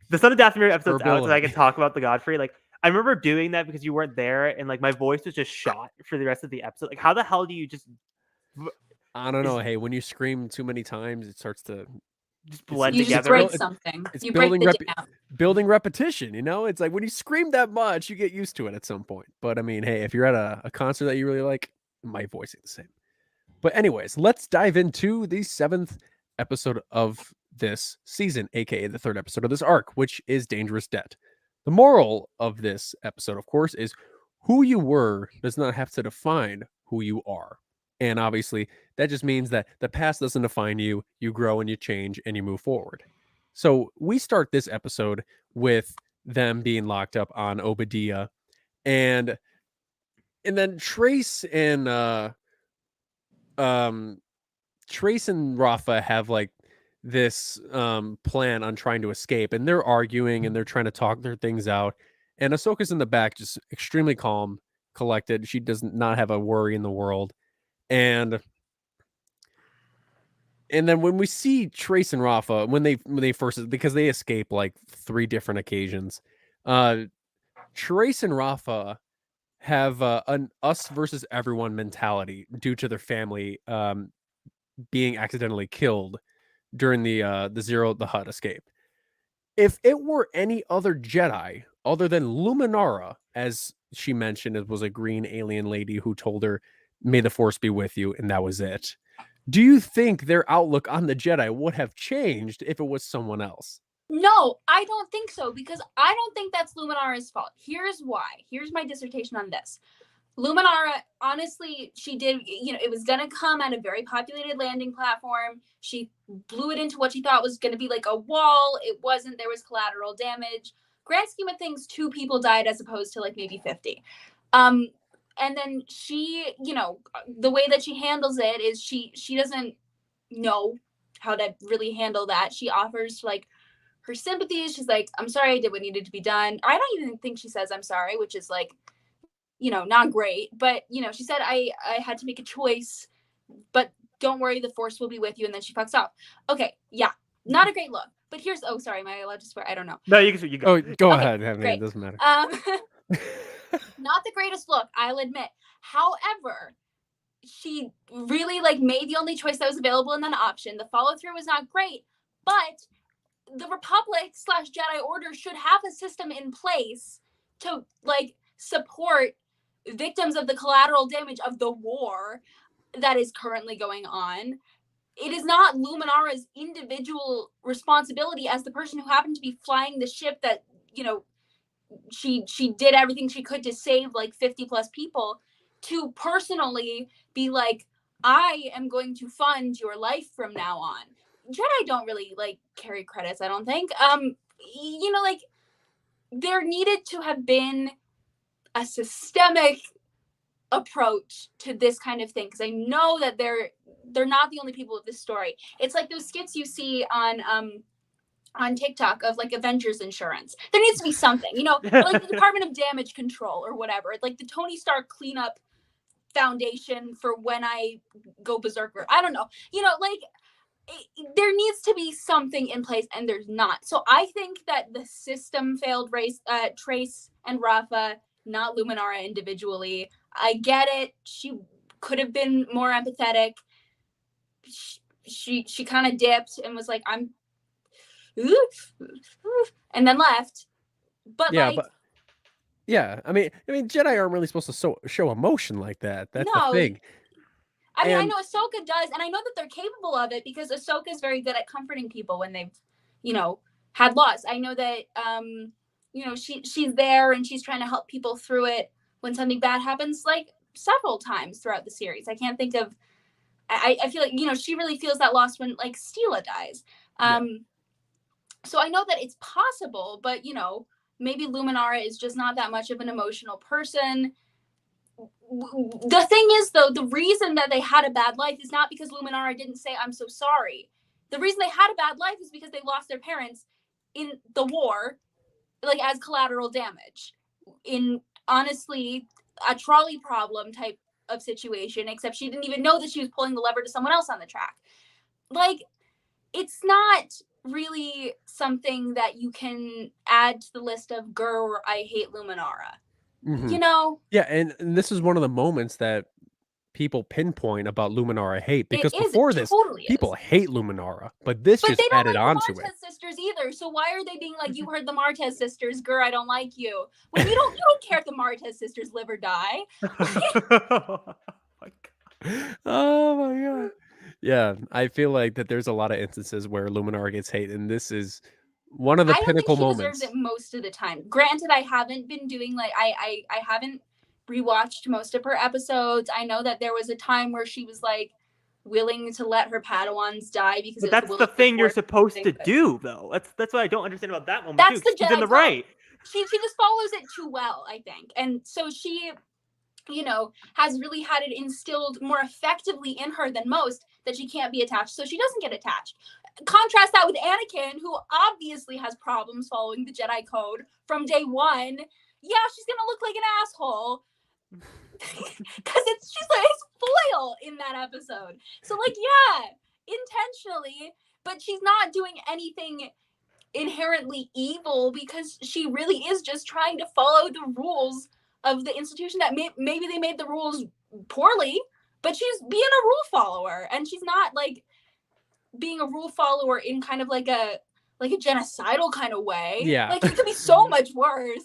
Speaker 3: the Son of Dathomir episode's out, so I can talk about the Godfrey. Like, I remember doing that because you weren't there, and like my voice was just shot for the rest of the episode. Like, how the hell do you just?
Speaker 1: I don't know. Hey, when you scream too many times, it starts to
Speaker 3: Just blend
Speaker 5: You
Speaker 3: together.
Speaker 5: just break something.
Speaker 1: It's
Speaker 5: You break
Speaker 1: building
Speaker 5: the jam.
Speaker 1: building repetition. You know, it's like when you scream that much, you get used to it at some point. But I mean, hey, if you're at a concert that you really like, my voice is the same. But anyways, let's dive into the 7th episode of this season, aka the 3rd episode of this arc, which is Dangerous Debt. The moral of this episode, of course, is who you were does not have to define who you are. And obviously, that just means that the past doesn't define you. You grow and you change and you move forward. So we start this episode with them being locked up on Obadiah, and then Trace and Rafa have like this plan on trying to escape, and they're arguing and they're trying to talk their things out. And Ahsoka's in the back, just extremely calm, collected. She does not have a worry in the world. And then when we see Trace and Rafa, when they first, because they escape like 3 different occasions, Trace and Rafa have an us versus everyone mentality due to their family being accidentally killed during the Hutt escape. If it were any other Jedi other than Luminara, as she mentioned, it was a green alien lady who told her, "May the Force be with you," and that was it. Do you think their outlook on the Jedi would have changed if it was someone else?
Speaker 5: No, I don't think so, because I don't think that's Luminara's fault. Here's why. Here's my dissertation on this. Luminara, honestly, she did, it was going to come at a very populated landing platform. She blew it into what she thought was going to be like a wall. It wasn't. There was collateral damage. Grand scheme of things, 2 people died as opposed to like maybe 50. And then she, the way that she handles it is she doesn't know how to really handle that. She offers like her sympathies. She's like, "I'm sorry, I did what needed to be done." I don't even think she says "I'm sorry," which is like, not great. But, she said, I had to make a choice, but don't worry, the Force will be with you. And then she fucks off. Okay. Yeah. Not a great look. But here's, oh, sorry, am I allowed to swear? I don't know.
Speaker 3: No, you go.
Speaker 1: Oh, go
Speaker 5: Okay,
Speaker 1: ahead. I mean,
Speaker 5: great.
Speaker 1: it doesn't matter.
Speaker 5: Not the greatest look, I'll admit. However, she really made the only choice that was available in that option. The follow through was not great, but the Republic / Jedi Order should have a system in place to support victims of the collateral damage of the war that is currently going on. It is not Luminara's individual responsibility as the person who happened to be flying the ship that, she did everything she could to save 50 plus people, to personally be like, "I am going to fund your life from now on." Jedi don't really carry credits, I don't think. There needed to have been a systemic approach to this kind of thing, because I know that they're not the only people with this story. It's like those skits you see on TikTok of like Avengers insurance. There needs to be something, or like the Department of Damage Control or whatever. Like the Tony Stark cleanup foundation for when I go berserker. I don't know. There needs to be something in place, and there's not. So I think that the system failed Trace and Rafa, not Luminara individually. I get it. She could have been more empathetic. She kind of dipped and was like, I'm and then left. But
Speaker 1: yeah, I mean, Jedi aren't really supposed to show emotion like that. That's the thing.
Speaker 5: I mean, I know Ahsoka does, and I know that they're capable of it because Ahsoka is very good at comforting people when they've, had loss. I know that, she's there and she's trying to help people through it when something bad happens, like several times throughout the series. I can't think of. I feel like she really feels that loss when like Steela dies. So I know that it's possible, but maybe Luminara is just not that much of an emotional person. The thing is, though, the reason that they had a bad life is not because Luminara didn't say, I'm so sorry. The reason they had a bad life is because they lost their parents in the war, like as collateral damage. In, honestly, a trolley problem type of situation, except she didn't even know that she was pulling the lever to someone else on the track. Like, it's not really something that you can add to the list of grr, I hate Luminara.
Speaker 1: Yeah, and this is one of the moments that people pinpoint about Luminara hate, because before this, people hate Luminara, but this just added on to it.
Speaker 5: But they don't like the Martez sisters either, so why are they being like, you heard the Martez sisters, grr, I don't like you. When you don't care if the Martez sisters live or die.
Speaker 1: Oh my god. Yeah, I feel like that there's a lot of instances where Luminara gets hate, and this is one of the pinnacle moments. I don't think she
Speaker 5: deserves it most of the time. Granted, I haven't been doing like I haven't rewatched most of her episodes. I know that there was a time where she was like willing to let her Padawans die because.
Speaker 3: But that's the thing you're supposed to do, though. That's what I don't understand about that moment.
Speaker 5: That's
Speaker 3: too.
Speaker 5: the Jedi
Speaker 3: She's in the right.
Speaker 5: She just follows it too well, I think, and so she, has really had it instilled more effectively in her than most that she can't be attached, so she doesn't get attached. Contrast that with Anakin, who obviously has problems following the Jedi code from day one. Yeah, she's gonna look like an asshole because she's like his foil in that episode. So like, yeah, intentionally, but she's not doing anything inherently evil because she really is just trying to follow the rules of the institution that maybe they made the rules poorly, but she's being a rule follower, and she's not like being a rule follower in kind of like a genocidal kind of way.
Speaker 1: Yeah,
Speaker 5: like it could be so much worse,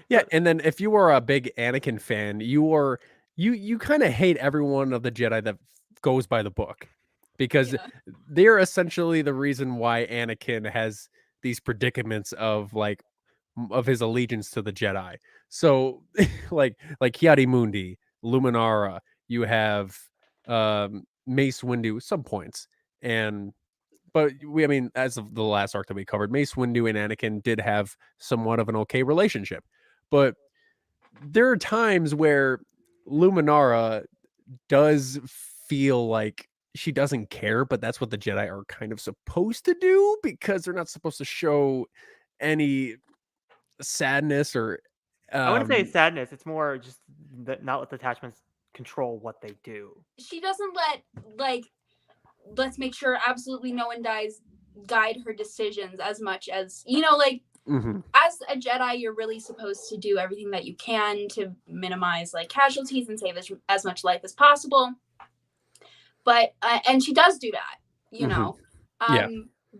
Speaker 1: Yeah, and then if you are a big Anakin fan, you kind of hate everyone of the Jedi that goes by the book, because they're essentially the reason why Anakin has these predicaments of his allegiance to the Jedi. So like Ki-Adi-Mundi, Luminara, you have Mace Windu, some points, but as of the last arc that we covered, Mace Windu and Anakin did have somewhat of an okay relationship. But there are times where Luminara does feel like she doesn't care, but that's what the Jedi are kind of supposed to do, because they're not supposed to show any sadness or
Speaker 3: I wouldn't say sadness. It's more just not let the attachments control what they do.
Speaker 5: She doesn't let let's make sure absolutely no one dies guide her decisions as much as as a Jedi, you're really supposed to do everything that you can to minimize casualties and save as much life as possible. But and she does do that,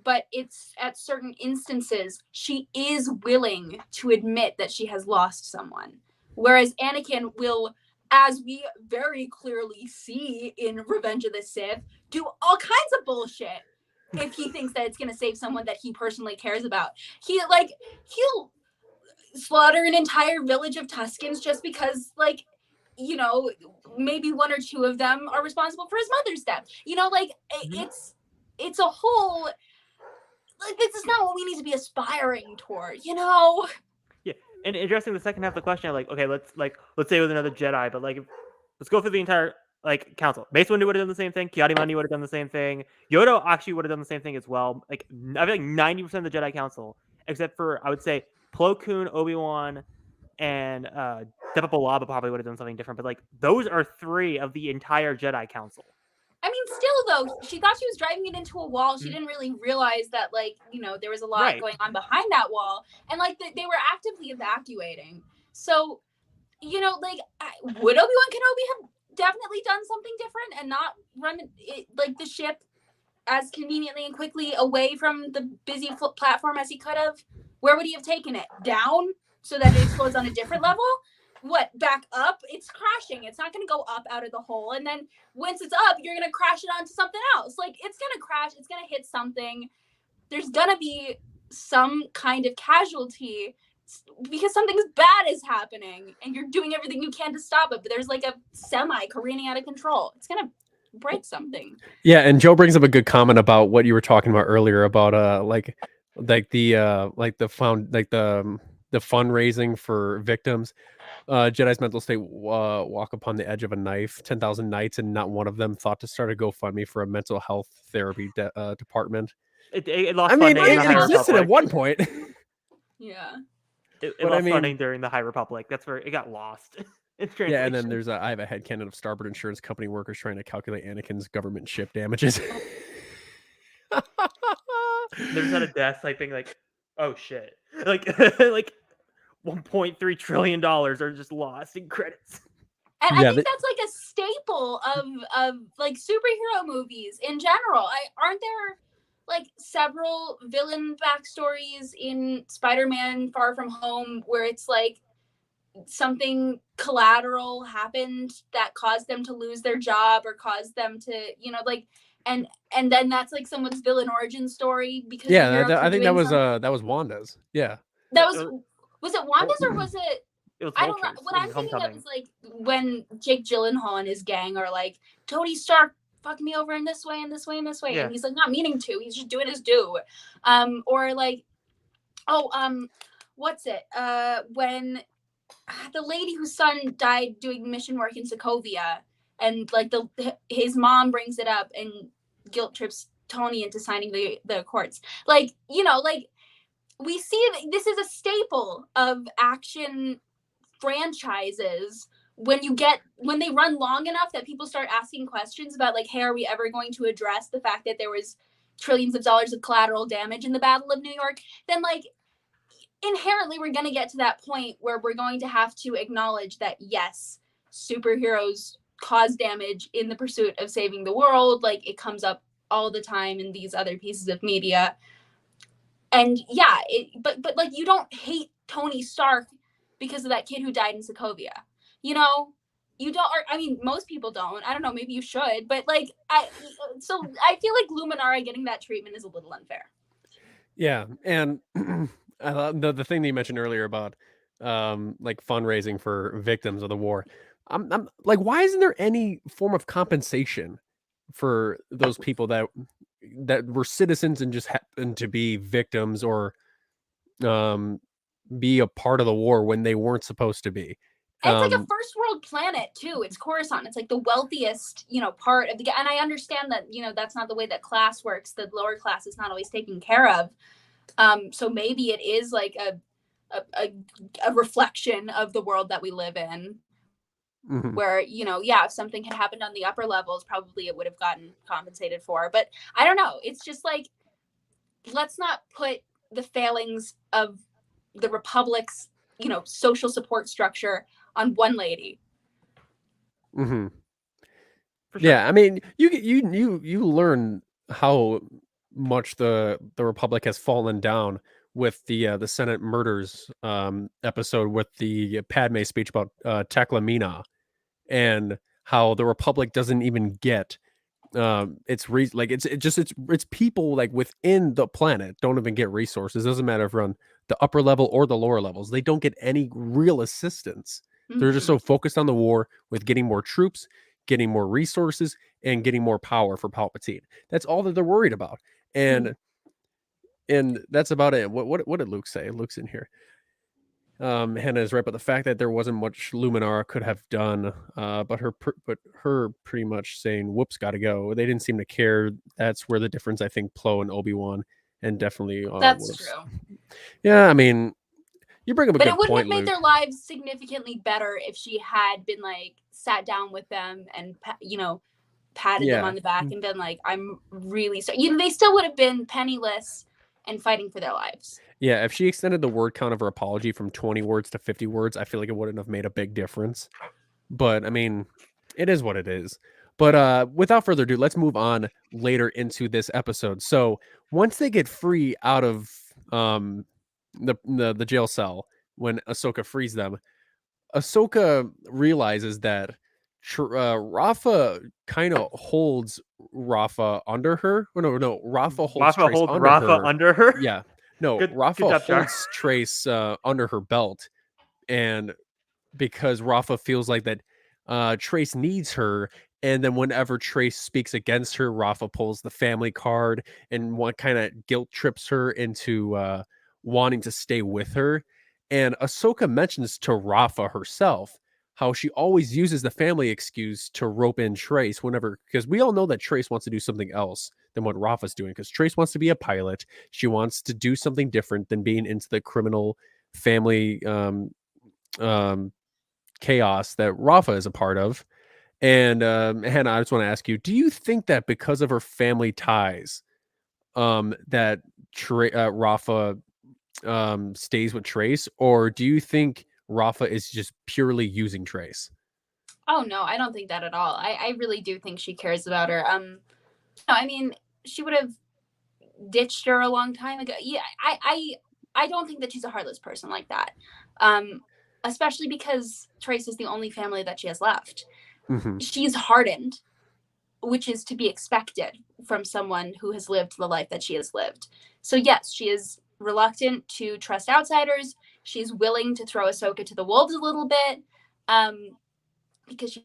Speaker 5: but it's at certain instances she is willing to admit that she has lost someone, whereas Anakin will, as we very clearly see in Revenge of the Sith, do all kinds of bullshit if he thinks that it's going to save someone that he personally cares about. He'll slaughter an entire village of Tuskens just because maybe one or two of them are responsible for his mother's death. It's a whole, this is not what we need to be aspiring toward,
Speaker 3: Yeah, and addressing the second half of the question, like, okay, let's say it was another Jedi, but like, let's go for the entire like council. Mace Windu would have done the same thing. Ki-Adi-Mundi would have done the same thing. Yoda actually would have done the same thing as well. Like, I feel like 90% of the Jedi Council, except for I would say Plo Koon, Obi-Wan, and Depa Billaba probably would have done something different. But like, those are 3 of the entire Jedi Council.
Speaker 5: I mean, still though, she thought she was driving it into a wall. She didn't really realize that, like, you know, there was a lot
Speaker 3: Right.
Speaker 5: going on behind that wall, and like they were actively evacuating. So, you know, like, would Obi-Wan Kenobi have definitely done something different and not run it, like the ship as conveniently and quickly away from the busy platform as he could have? Where would he have taken it? Down so that it explodes on a different level? What, back up? It's crashing. It's not going to go up out of the hole. And then once it's up, you're going to crash it onto something else. Like, it's going to crash. It's going to hit something. There's going to be some kind of casualty because something bad is happening and you're doing everything you can to stop it. But there's like a semi careening out of control. It's going to break something.
Speaker 1: Yeah, and Joe brings up a good comment about what you were talking about earlier about the fundraising for victims. Jedi's mental state walk upon the edge of a knife. 10,000 nights, and not one of them thought to start a GoFundMe for a mental health therapy department.
Speaker 3: It lost
Speaker 1: I mean,
Speaker 3: funding in the
Speaker 1: it
Speaker 3: High
Speaker 1: existed
Speaker 3: Republic.
Speaker 1: at one point.
Speaker 5: Yeah.
Speaker 3: It
Speaker 1: But
Speaker 3: lost
Speaker 1: I mean-
Speaker 3: funding during the High Republic. That's where it got lost. In
Speaker 1: Yeah, and then
Speaker 3: translation.
Speaker 1: there's I have a headcanon of Starboard Insurance Company workers trying to calculate Anakin's government ship damages.
Speaker 3: There's not a death typing like, oh shit, like like 1.3 trillion dollars are just lost in credits.
Speaker 5: And
Speaker 1: Yeah,
Speaker 5: I think that's like a staple of like superhero movies in general. Aren't there like several villain backstories in Spider-Man Far From Home where it's like something collateral happened that caused them to lose their job or caused them to, you know, like, and then that's like someone's villain origin story because the hero
Speaker 1: I
Speaker 5: kept
Speaker 1: think that
Speaker 5: doing
Speaker 1: was
Speaker 5: something.
Speaker 1: that was Wanda's. Yeah.
Speaker 5: That was it Wanda's or was it?
Speaker 3: It was
Speaker 5: I don't know.
Speaker 3: Vulture's
Speaker 5: What
Speaker 3: in
Speaker 5: I'm thinking of
Speaker 3: Homecoming.
Speaker 5: is like when Jake Gyllenhaal and his gang are like, Tony Stark fucked me over in this way and this way and this way,
Speaker 3: Yeah.
Speaker 5: and he's like not meaning to. He's just doing his due. Or like, what's it? When the lady whose son died doing mission work in Sokovia, and like his mom brings it up and guilt trips Tony into signing the accords. Like, you know, like we see that this is a staple of action franchises when they run long enough that people start asking questions about like, hey, are we ever going to address the fact that there was trillions of dollars of collateral damage in the Battle of New York? Then like inherently we're going to get to that point where we're going to have to acknowledge that yes, superheroes cause damage in the pursuit of saving the world. Like it comes up all the time in these other pieces of media. And yeah, but like you don't hate Tony Stark because of that kid who died in Sokovia. You know, you don't. Or, I mean, most people don't. I don't know. Maybe you should. But like, I feel like Luminara getting that treatment is a little unfair.
Speaker 1: Yeah, and the thing that you mentioned earlier about like fundraising for victims of the war, I'm like, why isn't there any form of compensation for those people that were citizens and just happened to be victims or be a part of the war when they weren't supposed to be?
Speaker 5: And it's like a first world planet too. It's Coruscant. It's like the wealthiest, you know, part of the. And I understand that, you know, that's not the way that class works. The lower class is not always taken care of. So maybe it is like a reflection of the world that we live in, where, you know, yeah, if something had happened on the upper levels, probably it would have gotten compensated for. But I don't know. It's just like, let's not put the failings of the Republic's, you know, social support structure on one lady.
Speaker 1: Mm-hmm.
Speaker 3: For sure.
Speaker 1: Yeah, I mean, you learn how much the Republic has fallen down with the Senate murders episode with the Padme speech about Tekla Mina, and how the Republic doesn't even get it's people like within the planet don't even get resources. It doesn't matter if you're on the upper level or the lower levels, they don't get any real assistance. They're just so focused on the war with getting more troops, getting more resources, and getting more power for Palpatine. That's all that they're worried about. And that's about it. What did Luke say? Luke's in here. Hannah is right, but the fact that there wasn't much Luminara could have done, but her pretty much saying, "Whoops, gotta go." They didn't seem to care. That's where the difference, I think, Plo and Obi-Wan, and definitely
Speaker 5: That's
Speaker 1: would have.
Speaker 5: true.
Speaker 1: Yeah, I mean, you bring up a
Speaker 5: But it
Speaker 1: good
Speaker 5: wouldn't
Speaker 1: point,
Speaker 5: have made
Speaker 1: Luke.
Speaker 5: their lives significantly better if she had been like sat down with them and patted them
Speaker 1: Yeah.
Speaker 5: on the back and been like, "I'm really sorry." They still would have been penniless and fighting for their lives.
Speaker 1: Yeah, if she extended the word count of her apology from 20 words to 50 words, I feel like it wouldn't have made a big difference. But I mean, it is what it is. But without further ado, let's move on later into this episode. So once they get free out of the jail cell, when Ahsoka frees them, Ahsoka realizes that Rafa kind of holds Rafa under her. Oh, no, Rafa holds
Speaker 3: Rafa
Speaker 1: Trace
Speaker 3: holds
Speaker 1: under
Speaker 3: Rafa
Speaker 1: her.
Speaker 3: under her.
Speaker 1: Yeah, no,
Speaker 3: Good
Speaker 1: Rafa
Speaker 3: job, Jar.
Speaker 1: holds Trace under her belt, and because Rafa feels like that Trace needs her, and then whenever Trace speaks against her, Rafa pulls the family card and what kind of guilt trips her into wanting to stay with her. And Ahsoka mentions to Rafa herself how she always uses the family excuse to rope in Trace whenever, because we all know that Trace wants to do something else than what Rafa's doing, because Trace wants to be a pilot. She wants to do something different than being into the criminal family um, chaos that Rafa is a part of. And Hannah, I just want to ask you: do you think that because of her family ties, that Rafa stays with Trace, or do you think Rafa is just purely using Trace?
Speaker 5: Oh no, I don't think that at all. I really do think she cares about her. No, I mean, she would have ditched her a long time ago. Yeah, I don't think that she's a heartless person like that. Especially because Trace is the only family that she has left.
Speaker 1: Mm-hmm.
Speaker 5: She's hardened, which is to be expected from someone who has lived the life that she has lived. So yes, she is reluctant to trust outsiders. She's willing to throw Ahsoka to the wolves a little bit, because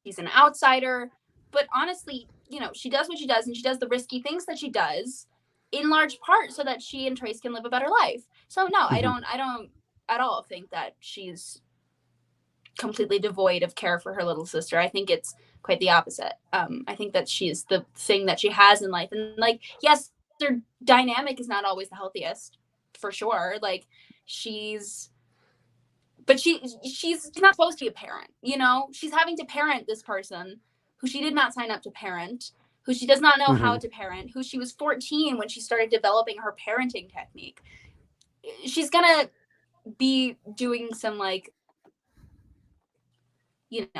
Speaker 5: she's an outsider. But honestly, she does what she does, and she does the risky things that she does, in large part so that she and Trace can live a better life. So no, I don't at all think that she's completely devoid of care for her little sister. I think it's quite the opposite. I think that she's the thing that she has in life. And like, yes, their dynamic is not always the healthiest, for sure. Like she's not supposed to be a parent, She's having to parent this person who she did not sign up to parent, who she does not know how to parent, who she was 14 when she started developing her parenting technique. She's gonna be doing some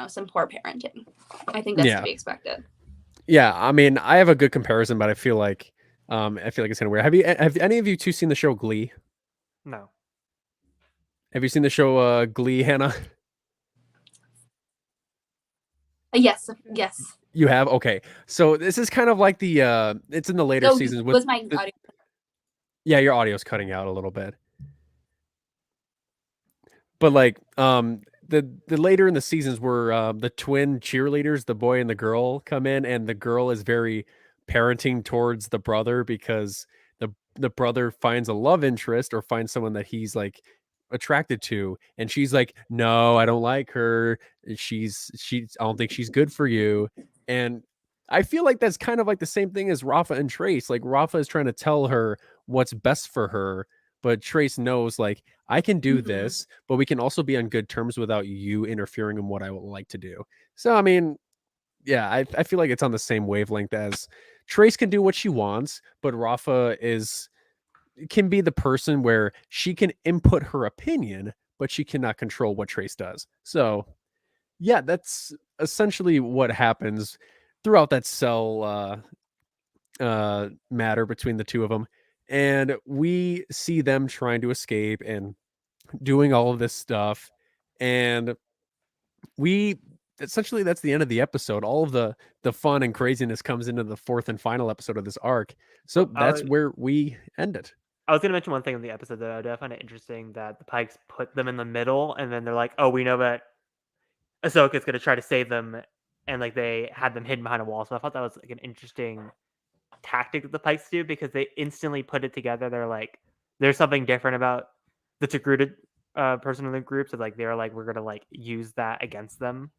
Speaker 5: some poor parenting. I think that's to be expected.
Speaker 1: Yeah, I mean, I have a good comparison, but I feel like it's kind of weird. Have any of you two seen the show Glee?
Speaker 3: No.
Speaker 1: Have you seen the show Glee, Hannah?
Speaker 5: Yes.
Speaker 1: You have? Okay. So this is kind of like the it's in the later seasons with
Speaker 5: was my audio.
Speaker 1: Yeah, your audio's cutting out a little bit. But like the later in the seasons where the twin cheerleaders, the boy and the girl, come in, and the girl is very parenting towards the brother because the brother finds a love interest or finds someone that he's like attracted to, and she's like, no, I don't like her, she's I don't think she's good for you. And I feel like that's kind of like the same thing as Rafa and Trace. Like Rafa is trying to tell her what's best for her, but Trace knows like, I can do this, but we can also be on good terms without you interfering in what I would like to do. So I mean, yeah, I feel like it's on the same wavelength as Trace can do what she wants, but Rafa can be the person where she can input her opinion, but she cannot control what Trace does. So yeah, that's essentially what happens throughout that cell matter between the two of them. And we see them trying to escape and doing all of this stuff. And we essentially, that's the end of the episode. All of the fun and craziness comes into the fourth and final episode of this arc. So that's where we end it.
Speaker 3: I was going to mention one thing in the episode that I find it interesting that the Pikes put them in the middle, and then they're like, oh, we know that Ahsoka's going to try to save them, and like they had them hidden behind a wall. So I thought that was like an interesting tactic that the Pikes do, because they instantly put it together. They're like, there's something different about the Togruta person in the group, so like they're like we're gonna like use that against them.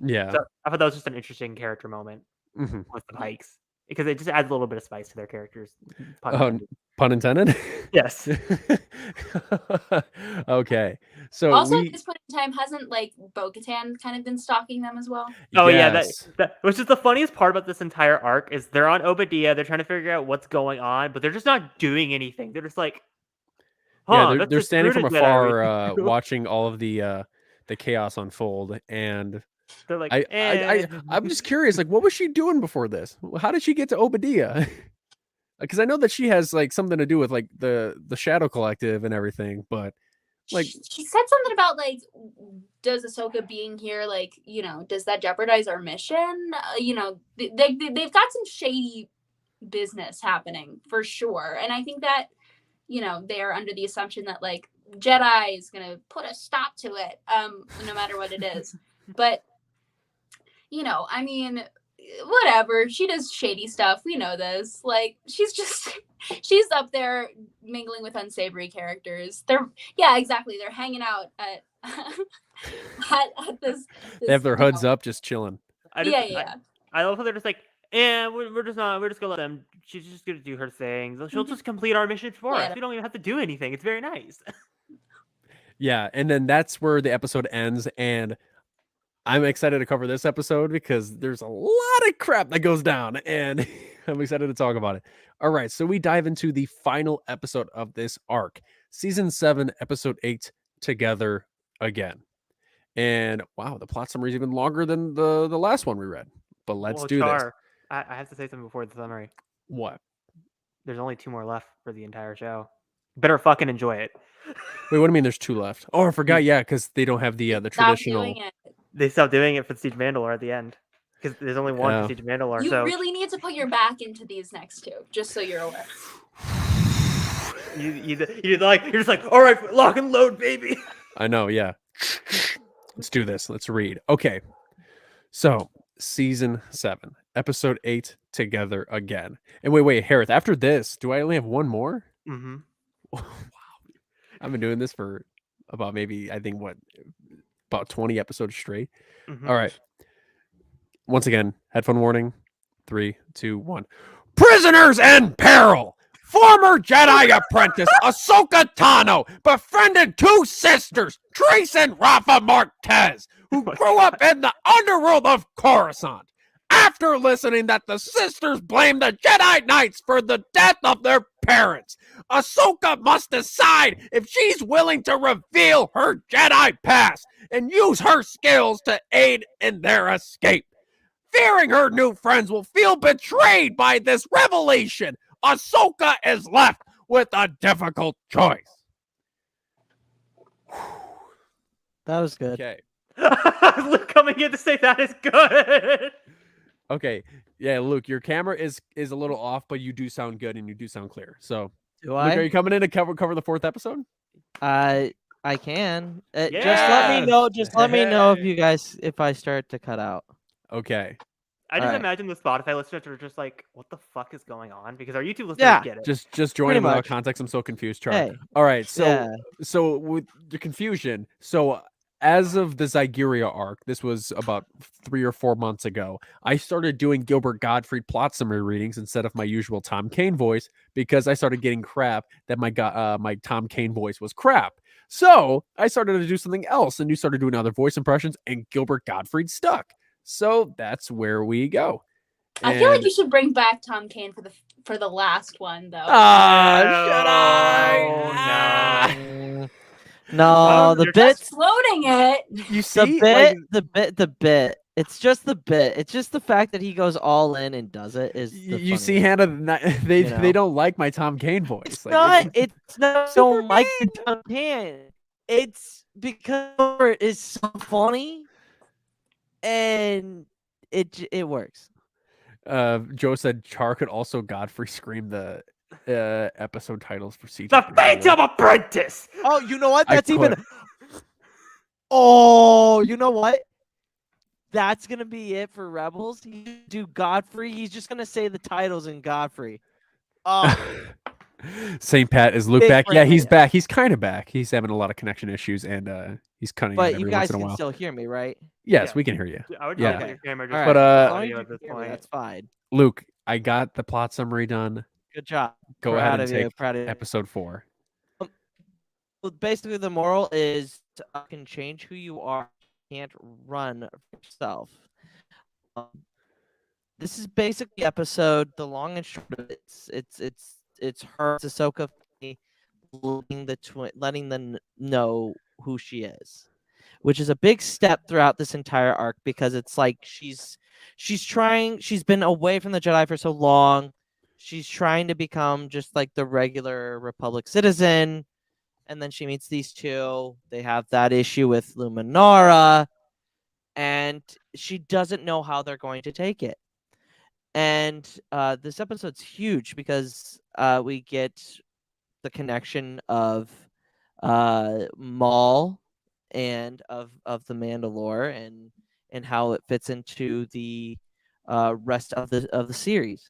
Speaker 1: Yeah.
Speaker 3: So I thought that was just an interesting character moment
Speaker 1: Mhm.
Speaker 3: with the Pikes because it just adds a little bit of spice to their characters. Pun
Speaker 1: Oh,
Speaker 3: intended.
Speaker 1: pun intended.
Speaker 3: Yes.
Speaker 1: Okay, so
Speaker 5: Also,
Speaker 1: we
Speaker 5: at this point in time, hasn't like Bo-Katan kind of been stalking them as well?
Speaker 3: Oh yeah,
Speaker 1: yes.
Speaker 3: that which is the funniest part about this entire arc is they're on Obadiah, they're trying to figure out what's going on, but they're just not doing anything. They're just like,
Speaker 1: Yeah,
Speaker 3: huh,
Speaker 1: they're standing from afar,
Speaker 3: afar.
Speaker 1: watching all of the chaos unfold, and
Speaker 3: They're like,
Speaker 1: I'm just curious, like, what was she doing before this? How did she get to Obadiah? Because I know that she has like something to do with like the Shadow Collective and everything, but like,
Speaker 5: She said something about like, does Ahsoka being here, like, does that jeopardize our mission? They've got some shady business happening for sure, and I think that they are under the assumption that like Jedi is gonna put a stop to it, no matter what it is. But I mean, whatever. She does shady stuff. We know this. Like, she's up there mingling with unsavory characters. Exactly. They're hanging out at at this.
Speaker 1: they have their hoods up, just chilling.
Speaker 3: I love how they're just like, we're just gonna let them. She's just gonna do her thing. She'll just complete our mission for us. We don't even have to do anything. It's very nice.
Speaker 1: Yeah, and then that's where the episode ends, and I'm excited to cover this episode because there's a lot of crap that goes down, and I'm excited to talk about it. All right, so we dive into the final episode of this arc, season 7, episode 8, Together Again. And wow, the plot summary is even longer than the last one we read. But let's do this.
Speaker 3: I have to say something before the summary.
Speaker 1: What?
Speaker 3: There's only 2 more left for the entire show. Better fucking enjoy it.
Speaker 1: Wait, what do you mean there's 2 left? Oh, I forgot. Yeah, because they don't have the traditional.
Speaker 3: They stopped doing it for Siege of Mandalore at the end because there's only one for Siege of Mandalore.
Speaker 5: You really need to put your back into these next 2, just so you're aware.
Speaker 3: You're just like, all right, lock and load, baby.
Speaker 1: I know, yeah. Let's do this. Let's read. Okay, so season 7, episode 8, Together Again. And wait, Hereth. After this, do I only have one more?
Speaker 3: Mm-hmm.
Speaker 1: Wow, I've been doing this for about maybe about 20 episodes straight.
Speaker 3: Mm-hmm.
Speaker 1: All right. Once again, headphone warning. 3, 2, 1. Prisoners in peril! Former Jedi apprentice Ahsoka Tano befriended 2 sisters, Trace and Rafa Marquez, who grew up in the underworld of Coruscant. After listening that the sisters blame the Jedi Knights for the death of their parents, Ahsoka must decide if she's willing to reveal her Jedi past and use her skills to aid in their escape. Fearing her new friends will feel betrayed by this revelation, Ahsoka is left with a difficult choice.
Speaker 2: That was good.
Speaker 1: Okay.
Speaker 3: Luke coming in to say that is good.
Speaker 1: Okay. Yeah, Luke, your camera is a little off, but you do sound good and you do sound clear. So,
Speaker 2: Do
Speaker 1: Luke, are you coming in to cover the 4th episode?
Speaker 2: I can. Just let
Speaker 3: Yes!
Speaker 2: me know. Just let me know if I start to cut out.
Speaker 1: Okay.
Speaker 3: I just
Speaker 2: Alright.
Speaker 3: imagine the Spotify listeners are just like, what the fuck is going on? Because our YouTube listeners get it.
Speaker 1: Just join
Speaker 2: Pretty
Speaker 1: in without
Speaker 2: much.
Speaker 1: context. I'm so confused, Char.
Speaker 2: Hey.
Speaker 1: All right. So
Speaker 2: Yeah.
Speaker 1: with the confusion, as of the Zygeria arc, this was about 3 or 4 months ago, I started doing Gilbert Gottfried plot summary readings instead of my usual Tom Kane voice because I started getting crap that my Tom Kane voice was crap. So I started to do something else, and you started doing other voice impressions, and Gilbert Gottfried stuck. So that's where we go.
Speaker 5: I feel like you should bring back Tom Kane for the last one, though.
Speaker 1: Should I?
Speaker 2: No, the
Speaker 5: You're
Speaker 2: bit.
Speaker 5: just floating it.
Speaker 1: You see,
Speaker 2: The bit. It's just the bit. It's just the fact that he goes all in and does it is.
Speaker 1: You see, Hannah, they don't like my Tom Kane voice.
Speaker 2: It's not don't like the Tom Kane. It's because it is so funny, and it works.
Speaker 1: Joe said Char could also Godfrey scream the episode titles for CG.
Speaker 3: The Phantom Apprentice.
Speaker 2: Oh, you know what?
Speaker 1: I
Speaker 2: That's even. Oh, you know what? That's gonna be it for Rebels. You do Godfrey. He's just gonna say the titles in Godfrey. Oh,
Speaker 1: St. Pat, is Luke back? Yeah,
Speaker 2: Different
Speaker 1: he's
Speaker 2: video.
Speaker 1: back. He's kind of back. He's having a lot of connection issues, and he's cutting out
Speaker 2: But
Speaker 1: every
Speaker 2: you
Speaker 1: once
Speaker 2: guys
Speaker 1: in a
Speaker 2: can
Speaker 1: while.
Speaker 2: still hear me, right?
Speaker 1: Yes,
Speaker 3: Yeah.
Speaker 1: we can hear you.
Speaker 3: I would
Speaker 1: Yeah.
Speaker 3: probably put your camera just
Speaker 2: All
Speaker 3: for
Speaker 2: right. As
Speaker 1: But,
Speaker 2: long as
Speaker 3: audio
Speaker 2: you
Speaker 3: at this
Speaker 2: can hear me,
Speaker 3: point.
Speaker 2: that's fine.
Speaker 1: Luke, I got the plot summary done.
Speaker 2: Good job.
Speaker 1: Go
Speaker 2: Proud
Speaker 1: ahead and
Speaker 2: of you.
Speaker 1: take
Speaker 2: Proud of you.
Speaker 1: episode 4.
Speaker 2: Well, basically, the moral is you can change who you are. You can't run for yourself. This is basically episode. The long and short of it, it's her, it's Ahsoka, letting them know who she is, which is a big step throughout this entire arc because it's like she's trying. She's been away from the Jedi for so long. She's trying to become just like the regular Republic citizen. And then she meets these two. They have that issue with Luminara, and she doesn't know how they're going to take it. And this episode's huge because we get the connection of Maul and of the Mandalore and how it fits into the rest of the series.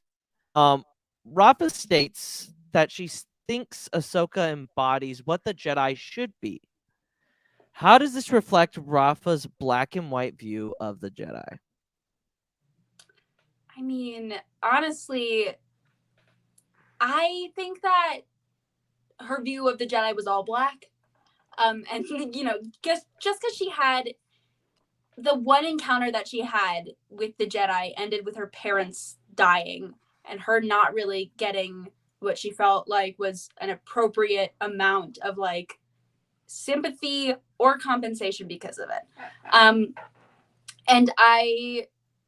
Speaker 2: Rafa states that she thinks Ahsoka embodies what the Jedi should be. How does this reflect Rafa's black and white view of the Jedi?
Speaker 5: I mean, honestly, I think that her view of the Jedi was all black. And just because she had the one encounter that she had with the Jedi ended with her parents dying and her not really getting what she felt like was an appropriate amount of like sympathy or compensation because of it. And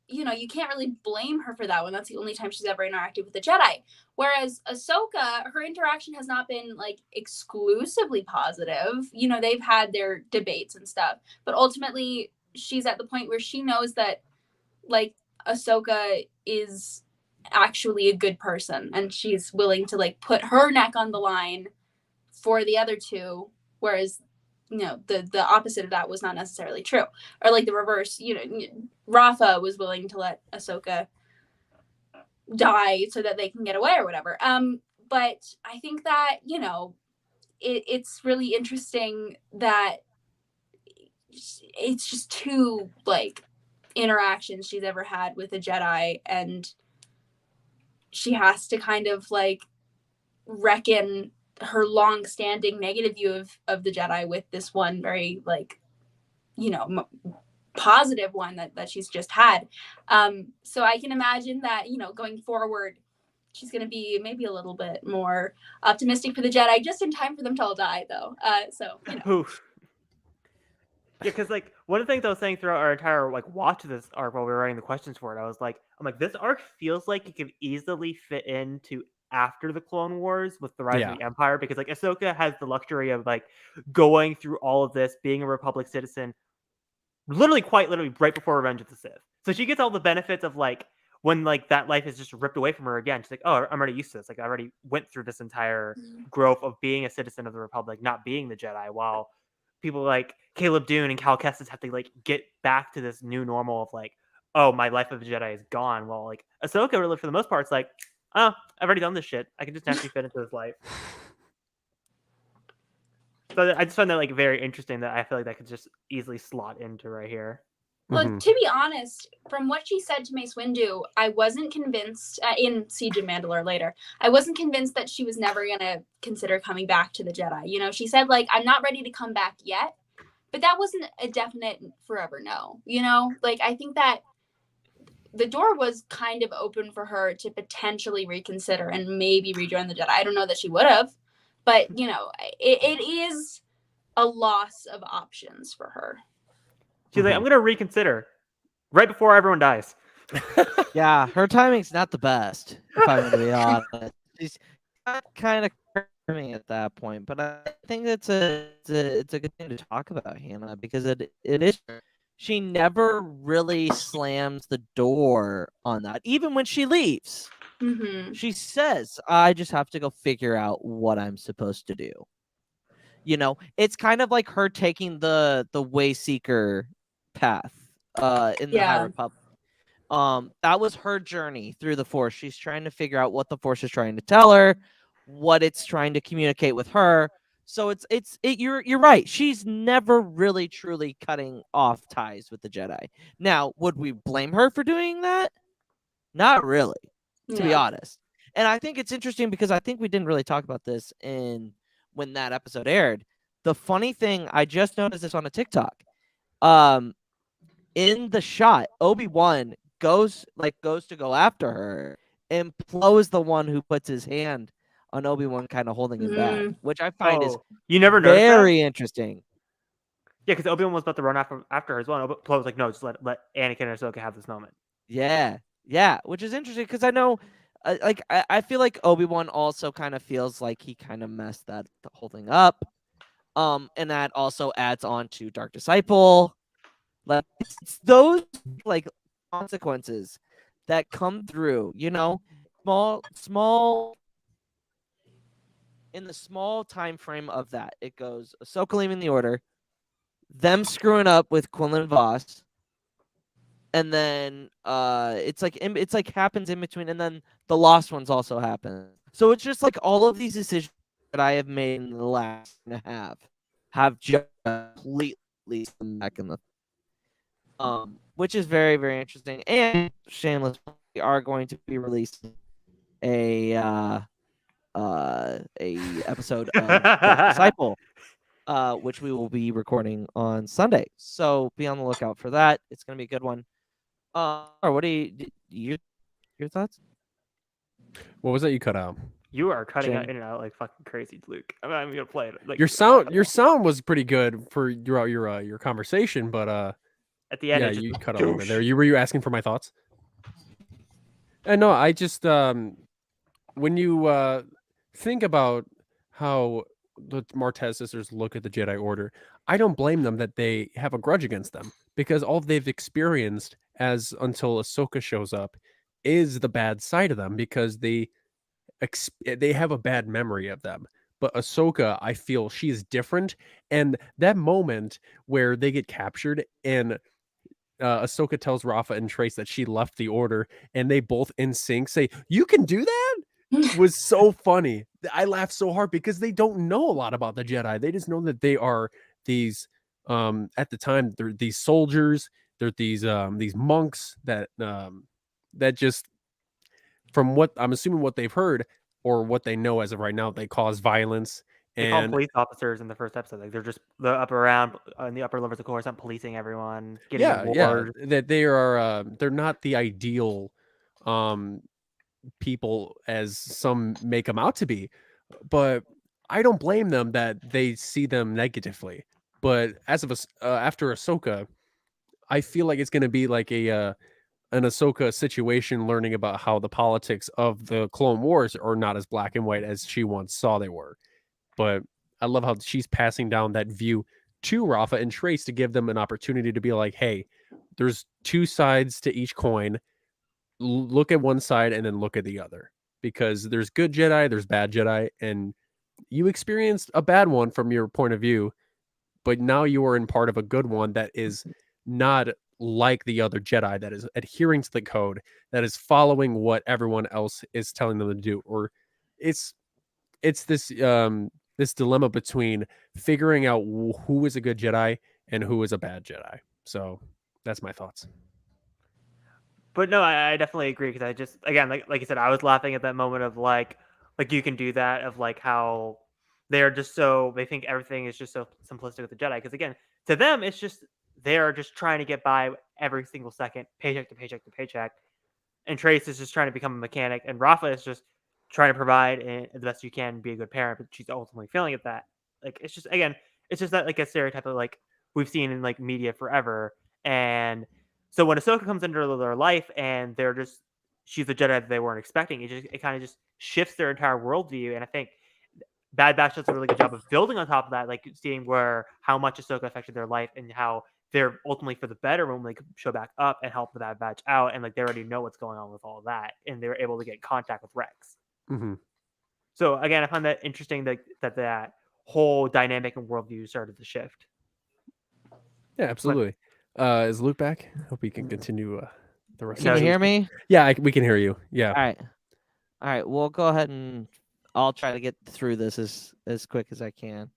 Speaker 5: you can't really blame her for that one. That's the only time she's ever interacted with the Jedi. Whereas Ahsoka, her interaction has not been like exclusively positive. They've had their debates and stuff, but ultimately she's at the point where she knows that like Ahsoka is actually a good person and she's willing to like put her neck on the line for the other two. Whereas the opposite of that was not necessarily true, or like the reverse. Rafa was willing to let Ahsoka die so that they can get away or whatever. But I think that it's really interesting that it's just two like interactions she's ever had with a Jedi, and she has to kind of like reckon her long-standing negative view of the Jedi with this one very like positive one that she's just had. So I can imagine that going forward she's going to be maybe a little bit more optimistic for the Jedi, just in time for them to all die though.
Speaker 3: Oof. Yeah, because like one of the things I was saying throughout our entire like watch of this arc while we were writing the questions for it, I'm like, this arc feels like it could easily fit into after the Clone Wars with the rise of the Empire, because like Ahsoka has the luxury of like going through all of this, being a Republic citizen, quite literally right before Revenge of the Sith. So she gets all the benefits of like when like that life is just ripped away from her again. She's like, oh, I'm already used to this. Like I already went through this entire growth of being a citizen of the Republic, not being the Jedi, while people like Caleb Dune and Cal Kestis have to like get back to this new normal of like, oh, my life of a Jedi is gone. While like Ahsoka, really for the most part, it's like, oh, I've already done this shit. I can just naturally fit into this life. So I just find that like very interesting that I feel like that could just easily slot into right here.
Speaker 5: Well, to be honest, from what she said to Mace Windu, I wasn't convinced, in Siege of Mandalore later, I wasn't convinced that she was never going to consider coming back to the Jedi. She said, like, I'm not ready to come back yet, but that wasn't a definite forever no. Like, I think that the door was kind of open for her to potentially reconsider and maybe rejoin the Jedi. I don't know that she would have, but, it is a loss of options for her.
Speaker 3: She's like, I'm going to reconsider right before everyone dies.
Speaker 2: Yeah, her timing's not the best, if I'm going to be honest. She's kind of cramming at that point, but I think it's a good thing to talk about, Hannah, because it is. She never really slams the door on that, even when she leaves.
Speaker 5: Mm-hmm.
Speaker 2: She says, I just have to go figure out what I'm supposed to do. It's kind of like her taking the Wayseeker path in the High Republic. That was her journey through the Force. She's trying to figure out what the Force is trying to tell her, what it's trying to communicate with her. So you're right. She's never really truly cutting off ties with the Jedi. Now, would we blame her for doing that? Not really, to be
Speaker 5: Yeah.
Speaker 2: honest. And I think it's interesting because I think we didn't really talk about this when that episode aired. The funny thing, I just noticed this on a TikTok. In the shot, Obi-Wan goes to go after her, and Plo is the one who puts his hand on Obi-Wan, kind of holding him back, which I find is
Speaker 3: You never noticed that?
Speaker 2: very interesting.
Speaker 3: Yeah, because Obi-Wan was about to run after her as well. And Plo was like, no, just let Anakin and Ahsoka have this moment.
Speaker 2: Yeah, which is interesting because I know, I feel like Obi-Wan also kind of feels like he kind of messed that whole thing up, and that also adds on to Dark Disciple. Like it's those like consequences that come through, small in the small time frame of that. It goes Ahsoka leaving the Order, them screwing up with Quinlan Voss, and then it's like happens in between, and then the Lost Ones also happen. So it's just like all of these decisions that I have made in the last and a half have just completely come back in the which is very, very interesting. And shameless, we are going to be releasing a episode of Dark Disciple, which we will be recording on Sunday. So be on the lookout for that. It's going to be a good one. Or what do your thoughts?
Speaker 1: What was that you cut out?
Speaker 3: You are cutting
Speaker 2: Jim.
Speaker 3: out in and out like fucking crazy, Luke. I'm gonna play it. Like
Speaker 1: Your sound was pretty good for your conversation, but
Speaker 3: at the end,
Speaker 1: yeah,
Speaker 3: it just
Speaker 1: you cut out a little bit there. Were you asking for my thoughts? No, I just when you think about how the Martez sisters look at the Jedi Order, I don't blame them that they have a grudge against them because all they've experienced until Ahsoka shows up is the bad side of them because they have a bad memory of them. But Ahsoka, I feel she is different, and that moment where they get captured and Ahsoka tells Rafa and Trace that she left the Order, and they both in sync say, "You can do that," was so funny. I laughed so hard because they don't know a lot about the Jedi. They just know that they are these at the time they're these soldiers. They're these monks that just from what I'm assuming what they've heard or what they know as of right now, they cause violence.
Speaker 3: They call them
Speaker 1: And
Speaker 3: police officers in the first episode. Like they're just up around in the upper levels of Coruscant, policing everyone, getting awards.
Speaker 1: that they are they're not the ideal people as some make them out to be, but I don't blame them that they see them negatively. But as of after Ahsoka, I feel like it's going to be like an Ahsoka situation, learning about how the politics of the Clone Wars are not as black and white as she once saw they were. But I love how she's passing down that view to Rafa and Trace to give them an opportunity to be like, hey, there's two sides to each coin. Look at one side and then look at the other, because there's good Jedi, there's bad Jedi, and you experienced a bad one from your point of view, but now you are in part of a good one that is not like the other Jedi, that is adhering to the code, that is following what everyone else is telling them to do. Or it's this this dilemma between figuring out who is a good Jedi and who is a bad Jedi. So that's my thoughts.
Speaker 3: But no, I definitely agree because I just again like you said, I was laughing at that moment of like you can do that, of like how they're just so they think everything is just so simplistic with the Jedi, because again to them it's just they're just trying to get by every single second, paycheck to paycheck to paycheck, and Trace is just trying to become a mechanic, and Rafa is just trying to provide the best you can, be a good parent, but she's ultimately failing at that. Like it's just that like a stereotype of like we've seen in like media forever. And so when Ahsoka comes into their life and she's the Jedi that they weren't expecting, it kind of just shifts their entire worldview. And I think Bad Batch does a really good job of building on top of that, like seeing how much Ahsoka affected their life and how they're ultimately for the better when they show back up and help the Bad Batch out, and like they already know what's going on with all of that, and they're able to get in contact with Rex.
Speaker 1: Mm-hmm.
Speaker 3: So again, I find that interesting that whole dynamic and worldview started to shift.
Speaker 1: Yeah, absolutely. Is Luke back? Hope he can continue the rest.
Speaker 2: Can you hear me?
Speaker 1: Yeah, we can hear you. Yeah.
Speaker 2: All right. We'll go ahead and I'll try to get through this as quick as I can.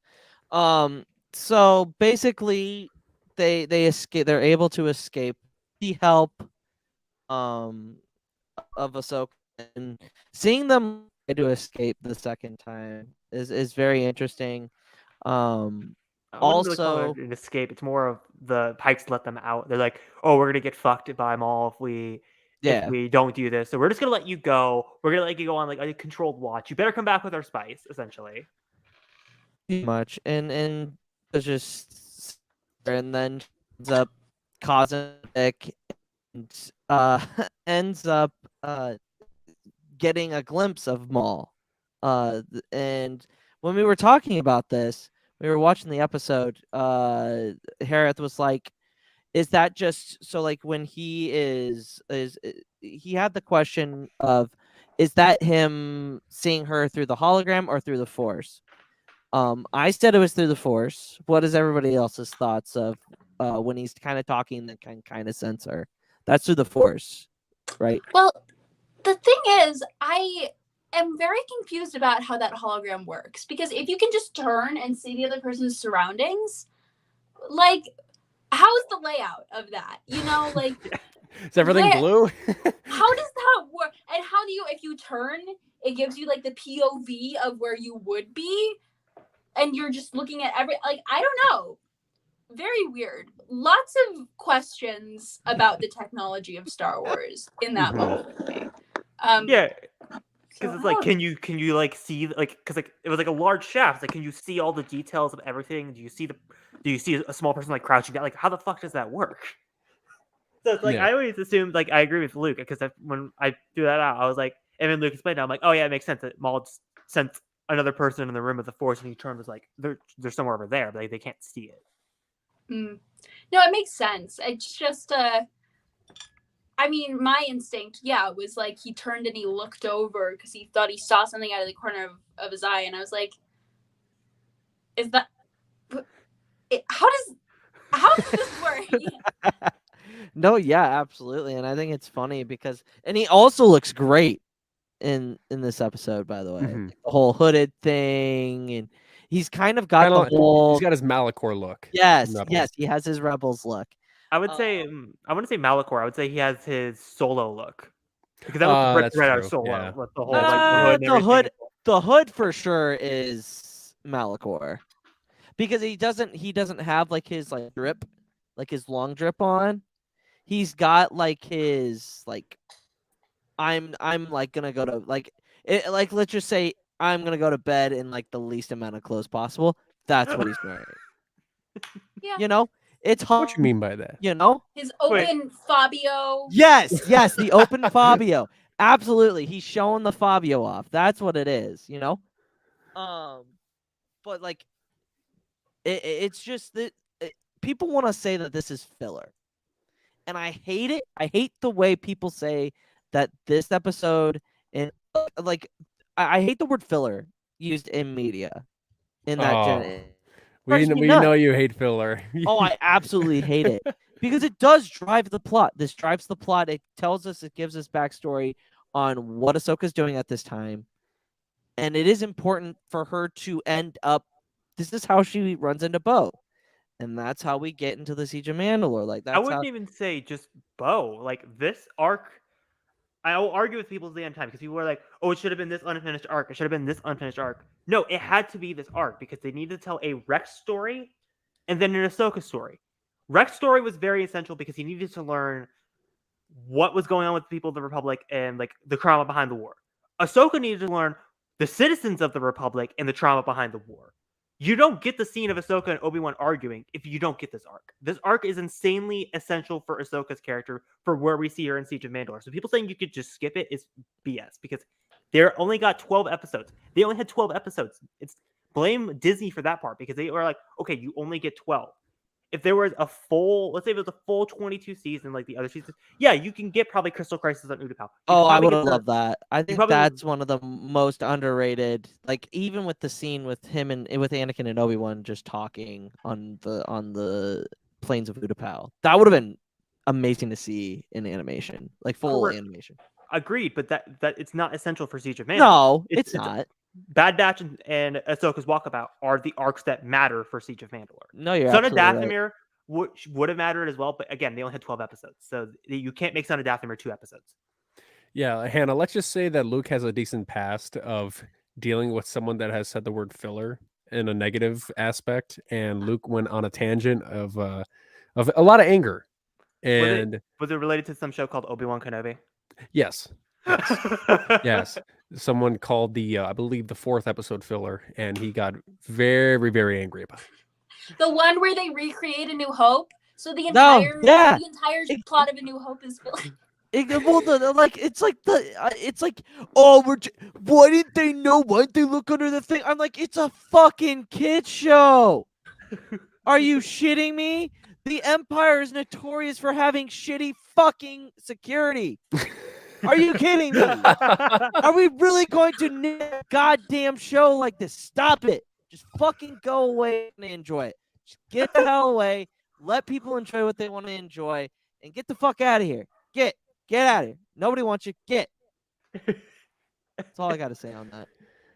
Speaker 2: So basically, they escape. They're able to escape the help of Ahsoka, and seeing them try to escape the second time is very interesting.
Speaker 3: I wouldn't really call
Speaker 2: Also,
Speaker 3: it an escape. It's more of the Pikes let them out. They're like, "Oh, we're gonna get fucked by Maul if
Speaker 2: yeah,
Speaker 3: we don't do this. So we're just gonna let you go. We're gonna let you go on like a controlled watch. You better come back with our spice." Essentially,
Speaker 2: pretty much, and it's just, and then ends up causing and ends up getting a glimpse of Maul. And when we were talking about this, we were watching the episode. Hereth was like, "Is that just so?" Like when he he had the question of, "Is that him seeing her through the hologram or through the Force?" I said it was through the Force. What is everybody else's thoughts of when he's kind of talking that can kind of sense her? That's through the Force, right?
Speaker 5: Well, the thing is, I am very confused about how that hologram works, because if you can just turn and see the other person's surroundings, like, how is the layout of that? You know, like,
Speaker 1: Is everything
Speaker 5: where-
Speaker 1: blue?
Speaker 5: how does that work? And how do you, if you turn, it gives you like the POV of where you would be, and you're just looking at like, I don't know. Very weird. Lots of questions about the technology of Star Wars in that
Speaker 1: Mhm.
Speaker 5: moment for me.
Speaker 3: yeah,
Speaker 5: So
Speaker 3: because it's
Speaker 5: I
Speaker 3: like,
Speaker 5: don't-
Speaker 3: can you like see like because like it was like a large shaft. It's like, can you see all the details of everything? Do you see a small person like crouching down? Like, how the fuck does that work? So it's like
Speaker 1: Yeah.
Speaker 3: I always assumed, like, I agree with Luke, because when I threw that out, I was like, and then Luke explained it, I'm like, oh yeah, it makes sense that Maul just sent another person in the room of the Force, and he turned was like, they're somewhere over there, but like, they can't see it.
Speaker 5: No, it makes sense. It's just I mean, my instinct, was like he turned and he looked over because he thought he saw something out of the corner of his eye, and I was like, is that how does this work?
Speaker 2: No, yeah, absolutely. And I think it's funny because he also looks great in this episode, by the way.
Speaker 1: Mhm.
Speaker 2: The whole hooded thing, and he's kind of got
Speaker 1: Kinda
Speaker 2: the
Speaker 1: like-
Speaker 2: whole
Speaker 1: He's got his Malachor look.
Speaker 2: yes,
Speaker 1: Rebels.
Speaker 2: yes, he has his Rebels look.
Speaker 3: I would say, I wouldn't say Malachor, I would say he has his Solo look. Because that looks
Speaker 1: That's
Speaker 3: right out
Speaker 1: true,
Speaker 3: of Solo,
Speaker 1: yeah.
Speaker 3: with the whole,
Speaker 1: That's
Speaker 3: like, the
Speaker 1: true.
Speaker 3: hood and
Speaker 2: The
Speaker 3: everything.
Speaker 2: the hood for sure is Malachor. Because he doesn't have like his like drip, like his long drip on. He's got like his like I'm like gonna go to like it, like let's just say I'm gonna go to bed in like the least amount of clothes possible. That's what he's wearing.
Speaker 5: Yeah.
Speaker 2: You know, it's hard.
Speaker 1: What you mean by that?
Speaker 2: You know?
Speaker 5: His open Fabio.
Speaker 2: Yes, yes, the open Fabio. Absolutely, he's showing the Fabio off. That's what it is. You know. But like, it's just that people want to say that this is filler, and I hate it. I hate the way people say that this episode and like I hate the word filler used in media in that
Speaker 1: Oh, we
Speaker 2: drives me
Speaker 1: know
Speaker 2: nuts.
Speaker 1: you hate filler.
Speaker 2: Oh, I absolutely hate it because it does drive the plot. This drives the plot. It tells us, it gives us backstory on what Ahsoka's doing at this time, and it is important for her to end up. This is how she runs into Bo, and that's how we get into the Siege of Mandalore. Like
Speaker 3: I
Speaker 2: that's
Speaker 3: wouldn't
Speaker 2: how.
Speaker 3: even say just Bo. Like, this arc, I will argue with people to the end time, because people were like, oh, it should have been this unfinished arc. It should have been this unfinished arc. No, it had to be this arc, because they needed to tell a Rex story and then an Ahsoka story. Rex story was very essential because he needed to learn what was going on with the people of the Republic and like the trauma behind the war. Ahsoka needed to learn the citizens of the Republic and the trauma behind the war. You don't get the scene of Ahsoka and Obi-Wan arguing if you don't get this arc. This arc is insanely essential for Ahsoka's character, for where we see her in Siege of Mandalore. So people saying you could just skip it is BS, because they only got 12 episodes. They only had 12 episodes. It's blame Disney for that part, because they were like, okay, you only get 12. If there was a full, let's say it was a full 22 season like the other seasons, yeah, you can get probably Crystal Crisis on Utapau.
Speaker 2: Oh, I would have loved that. I think
Speaker 3: probably
Speaker 2: that's one of the most underrated. Like even with the scene with him and with Anakin and Obi-Wan just talking on the plains of Utapau, that would have been amazing to see in animation, like full
Speaker 3: Correct.
Speaker 2: animation.
Speaker 3: Agreed, but that it's not essential for Siege of Mandalore.
Speaker 2: No, it's not.
Speaker 3: Bad Batch and Ahsoka's Walkabout are the arcs that matter for Siege of Mandalore.
Speaker 2: No, you're
Speaker 3: Son of
Speaker 2: absolutely right.
Speaker 3: Dathomir would have mattered as well, but again, they only had 12 episodes, so you can't make Son of Dathomir 2 episodes.
Speaker 1: Yeah, Hannah, let's just say that Luke has a decent past of dealing with someone that has said the word filler in a negative aspect, and Luke went on a tangent of a lot of anger. And
Speaker 3: Was it related to some show called Obi-Wan Kenobi?
Speaker 1: yes, yes, someone called the I believe the 4th episode filler, and he got very, very angry about it.
Speaker 5: The one where they recreate A New Hope. So the
Speaker 2: No,
Speaker 5: entire
Speaker 2: yeah.
Speaker 5: the entire plot of A New Hope is filler.
Speaker 2: It's like, oh, why didn't they know? Why didn't they look under the thing? I'm like, it's a fucking kid show. Are you shitting me? The Empire is notorious for having shitty fucking security. Are you kidding me? Are we really going to name a goddamn show like this? Stop it. Just fucking go away and enjoy it. Just get the hell away. Let people enjoy what they want to enjoy and get the fuck out of here. Get out of here. Nobody wants you. Get. That's all I got to say on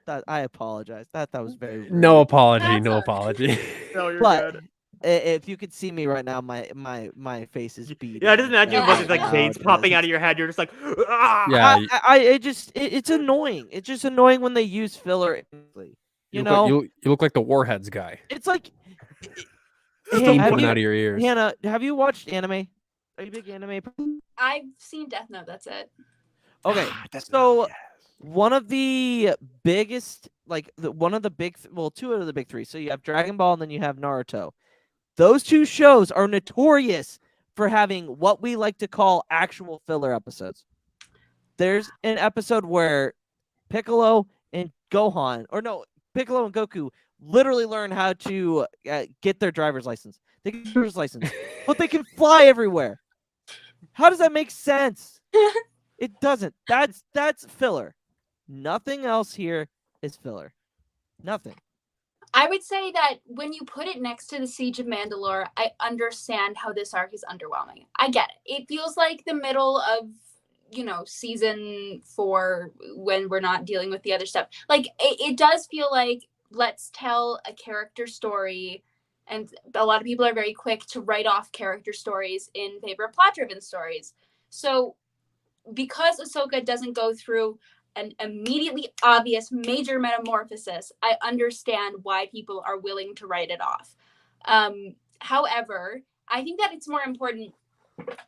Speaker 2: that. I apologize. That was very rude.
Speaker 1: No apology,
Speaker 5: That's
Speaker 1: no
Speaker 5: all
Speaker 1: apology.
Speaker 3: No, you're
Speaker 2: But
Speaker 3: good.
Speaker 2: if you could see me right now, my face is beating.
Speaker 3: Yeah, I just imagine
Speaker 5: Yeah,
Speaker 3: a bunch of
Speaker 5: I
Speaker 3: like
Speaker 5: know.
Speaker 3: veins popping out of your head. You're just like, ah!
Speaker 1: Yeah,
Speaker 2: It's annoying. It's just annoying when they use filler. You
Speaker 1: look
Speaker 2: know,
Speaker 1: like, you look like the Warheads guy.
Speaker 2: it's like.
Speaker 1: Steam
Speaker 2: have
Speaker 1: coming
Speaker 2: you-
Speaker 1: out of your ears.
Speaker 2: Hannah, have you watched anime? Are you a big anime?
Speaker 5: I've seen Death Note. That's it.
Speaker 2: Okay, so one of the biggest, one of the big, well, 2 out of the big 3. So you have Dragon Ball and then you have Naruto. Those 2 shows are notorious for having what we like to call actual filler episodes. There's an episode where Piccolo and Gohan, or no, Piccolo and Goku literally learn how to get their driver's license. They get their driver's license, but they can fly everywhere. How does that make sense? It doesn't. That's filler. Nothing else here is filler. Nothing.
Speaker 5: I would say that when you put it next to the Siege of Mandalore, I understand how this arc is underwhelming. I get it. It feels like the middle of, season 4 when we're not dealing with the other stuff. Like, it does feel like let's tell a character story, and a lot of people are very quick to write off character stories in favor of plot-driven stories. So because Ahsoka doesn't go through an immediately obvious major metamorphosis, I understand why people are willing to write it off. However, I think that it's more important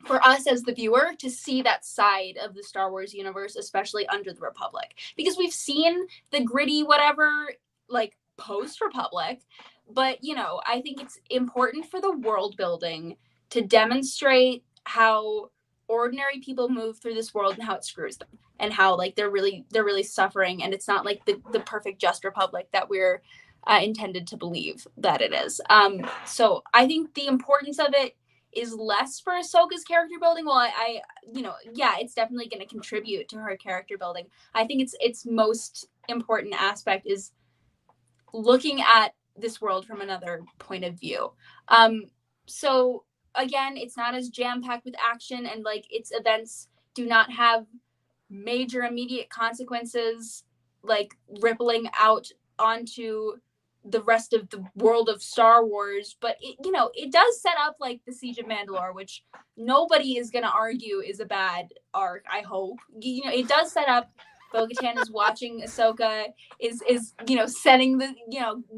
Speaker 5: for us as the viewer to see that side of the Star Wars universe, especially under the Republic, because we've seen the gritty whatever, like post-Republic, but I think it's important for the world building to demonstrate how ordinary people move through this world and how it screws them, and how like they're really suffering, and it's not like the perfect just republic that we're intended to believe that it is. So I think the importance of it is less for Ahsoka's character building. Well, it's definitely going to contribute to her character building. I think its most important aspect is looking at this world from another point of view. So again, it's not as jam-packed with action, and like its events do not have major immediate consequences like rippling out onto the rest of the world of Star Wars, but it does set up like the Siege of Mandalore, which nobody is going to argue is a bad arc. I hope it does set up. Bo-Katan is watching Ahsoka, is setting the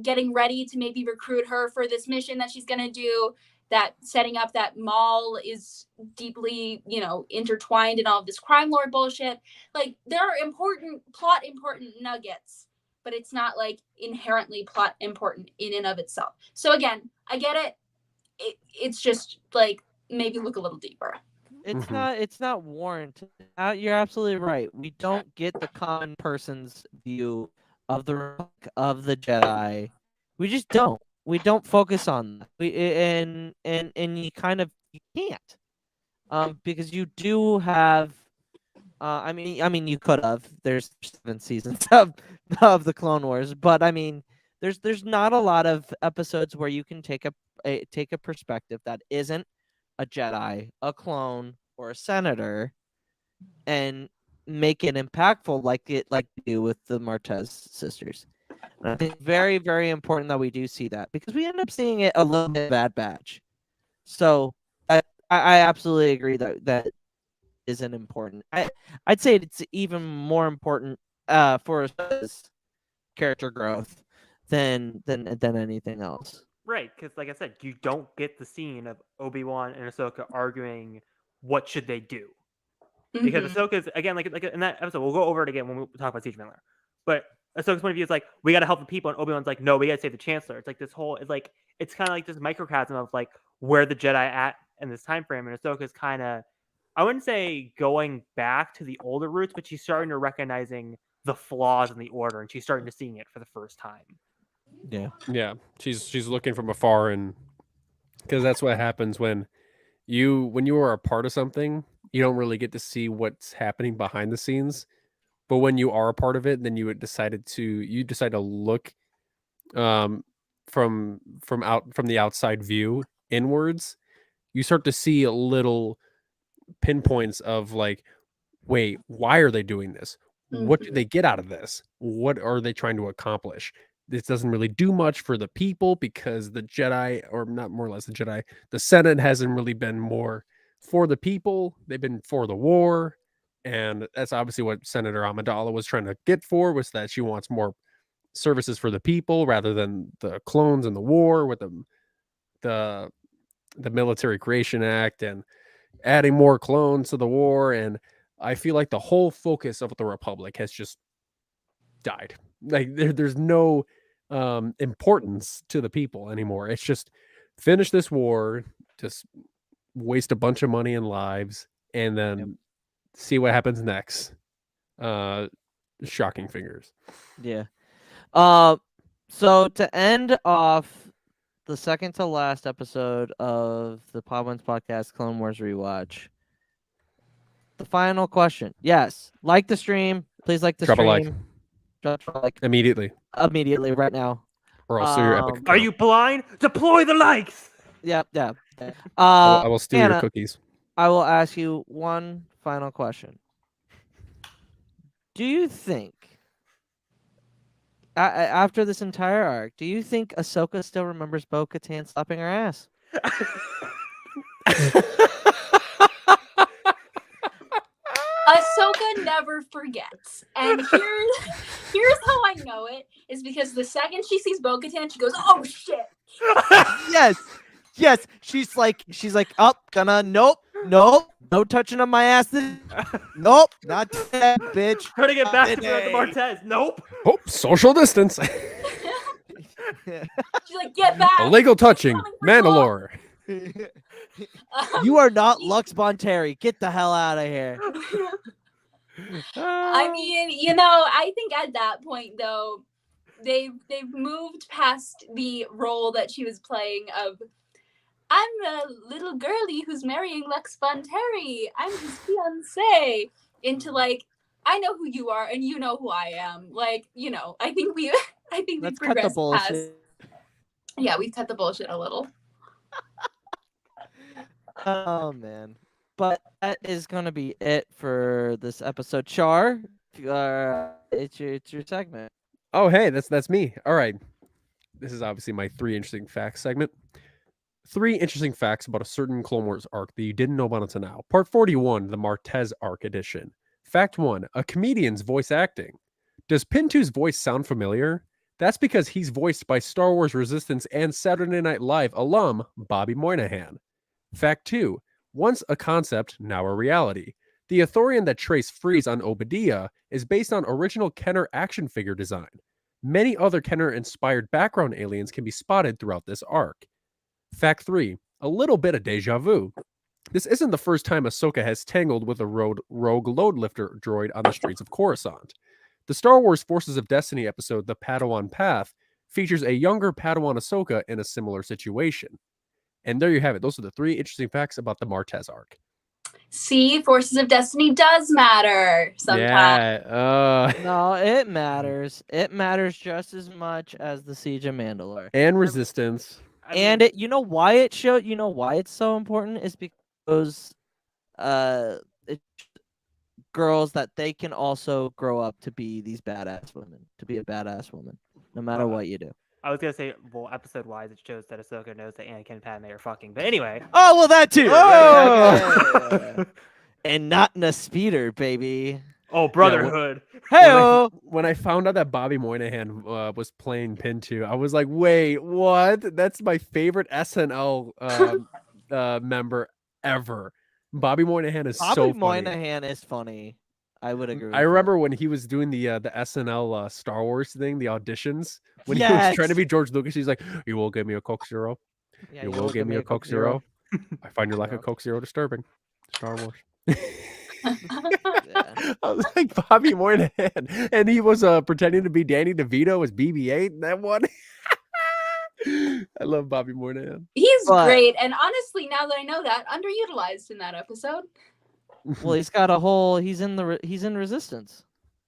Speaker 5: getting ready to maybe recruit her for this mission that she's going to do. That setting up that Maul is deeply intertwined in all of this crime lord bullshit. Like, there are important nuggets, but it's not like inherently plot important in and of itself. So again, I get it. It's just like maybe look a little deeper.
Speaker 2: It's not warranted. You're absolutely right. We don't get the common person's view of the Jedi. We just don't. We don't focus on that. And you can't. Because you do have I mean you could have. There's 7 seasons of the Clone Wars, but I mean there's not a lot of episodes where you can take a perspective that isn't a Jedi, a clone, or a senator, and make it impactful like they do with the Martez sisters. And I think very, very important that we do see that, because we end up seeing it a little bit Bad Batch. So I absolutely agree that isn't important. I'd say it's even more important for Ahsoka's character growth than anything else.
Speaker 3: Right, because like I said, you don't get the scene of Obi-Wan and Ahsoka arguing what should they do. Because
Speaker 5: Mhm.
Speaker 3: Ahsoka's, again, like in that episode, we'll go over it again when we talk about Siege of Mandalore. But Ahsoka's point of view is like, we got to help the people, and Obi-Wan's like, no, we got to save the Chancellor. It's like this whole, it's kind of like this microcosm of like where the Jedi at in this time frame, and Ahsoka's kind of, I wouldn't say going back to the older roots, but she's starting to recognizing the flaws in the Order, and she's starting to seeing it for the first time.
Speaker 2: Yeah.
Speaker 1: Yeah, she's looking from afar, and because that's what happens when you are a part of something, you don't really get to see what's happening behind the scenes. But when you are a part of it, then you decide to look from the outside view inwards. You start to see little pinpoints of like, wait, why are they doing this? What do they get out of this? What are they trying to accomplish? This doesn't really do much for the people because the Jedi, or not more or less the Jedi, the Senate hasn't really been more for the people. They've been for the war. And that's obviously what Senator Amidala was trying to get for, was that she wants more services for the people rather than the clones and the war with the Military Creation Act and adding more clones to the war. And I feel like the whole focus of the Republic has just died. Like there's no importance to the people anymore. It's just finish this war, just waste a bunch of money and lives, and then see what happens next. Shocking figures.
Speaker 2: Yeah. So to end off the second to last episode of the Podwins Podcast Clone Wars Rewatch, the final question. Yes, like the stream. Please like the
Speaker 1: Drop a like.
Speaker 2: stream. Drop a like
Speaker 1: Immediately,
Speaker 2: right now.
Speaker 1: or I'll steal your epic.
Speaker 3: Are you blind? Deploy the likes!
Speaker 2: Yeah.
Speaker 1: I will steal your
Speaker 2: Anna,
Speaker 1: cookies.
Speaker 2: I will ask you one final question. Do you think, after this entire arc, do you think Ahsoka still remembers Bo-Katan slapping her ass?
Speaker 5: Ahsoka never forgets. And here's how I know it, is because the second she sees Bo-Katan, she goes, oh shit.
Speaker 2: Yes. She's like, nope, no touching on my ass. Nope, not that, bitch.
Speaker 3: Trying to get back to the Martez. Nope.
Speaker 1: Oh, social distance.
Speaker 5: She's like, get back.
Speaker 1: Illegal touching. Mandalore.
Speaker 2: You are not Lux Bonteri. Get the hell out of here.
Speaker 5: I mean, I think at that point though, they've moved past the role that she was playing of, I'm a little girly who's marrying Lux Bonteri, I'm his fiance, into like, I know who you are and you know who I am. Like, I think we've
Speaker 2: Let's cut the
Speaker 5: progressed
Speaker 2: bullshit.
Speaker 5: past. Yeah, we've cut the bullshit a little.
Speaker 2: Oh man. But that is gonna be it for this episode. Char, it's your segment.
Speaker 1: Oh, hey, that's me. All right. This is obviously my 3 interesting facts segment. 3 interesting facts about a certain Clone Wars arc that you didn't know about until now. Part 41, the Martez arc edition. Fact 1, a comedian's voice acting. Does Pintu's voice sound familiar? That's because he's voiced by Star Wars Resistance and Saturday Night Live alum Bobby Moynihan. Fact 2, once a concept, now a reality. The Ithorian that Trace frees on Obadiah is based on original Kenner action figure design. Many other Kenner-inspired background aliens can be spotted throughout this arc. Fact 3, a little bit of deja vu. This isn't the first time Ahsoka has tangled with a rogue load lifter droid on the streets of Coruscant. The Star Wars Forces of Destiny episode The Padawan Path features a younger Padawan Ahsoka in a similar situation. And there you have it. Those are the 3 interesting facts about the Martez arc.
Speaker 5: See, Forces of Destiny does matter sometimes.
Speaker 1: Yeah.
Speaker 2: No, it matters. It matters just as much as the Siege of Mandalore.
Speaker 1: And Resistance.
Speaker 2: And it, why it showed, why it's so important is because it girls that they can also grow up to be these badass women, to be a badass woman, no matter what you do.
Speaker 3: I was gonna say, well, episode wise, it shows that Ahsoka knows that Anakin and Padme are fucking. But anyway.
Speaker 2: Oh well, that too.
Speaker 1: Oh!
Speaker 2: And not in a speeder, baby.
Speaker 3: Oh, brotherhood.
Speaker 2: Hey,
Speaker 1: When I found out that Bobby Moynihan was playing Pin 2, I was like, wait, what? That's my favorite SNL member ever. Bobby Moynihan is so
Speaker 2: Bobby
Speaker 1: funny.
Speaker 2: Moynihan is funny. I would agree.
Speaker 1: I remember when he was doing the SNL Star Wars thing, the auditions, when he was
Speaker 2: Yes.
Speaker 1: trying to be George Lucas. He's like, "You will give me a Coke Zero.
Speaker 2: Yeah,
Speaker 1: You will give me a Coke Zero. I find your lack of
Speaker 2: Zero.
Speaker 1: Coke Zero disturbing." Star Wars.
Speaker 2: Yeah.
Speaker 1: I was like Bobby Moynihan, and he was pretending to be Danny DeVito as BB-8 in that one. I love Bobby Moynihan.
Speaker 5: He's
Speaker 2: But-
Speaker 5: great, and honestly, now that I know that, underutilized in that episode.
Speaker 2: Well, he's got a whole. He's in Resistance.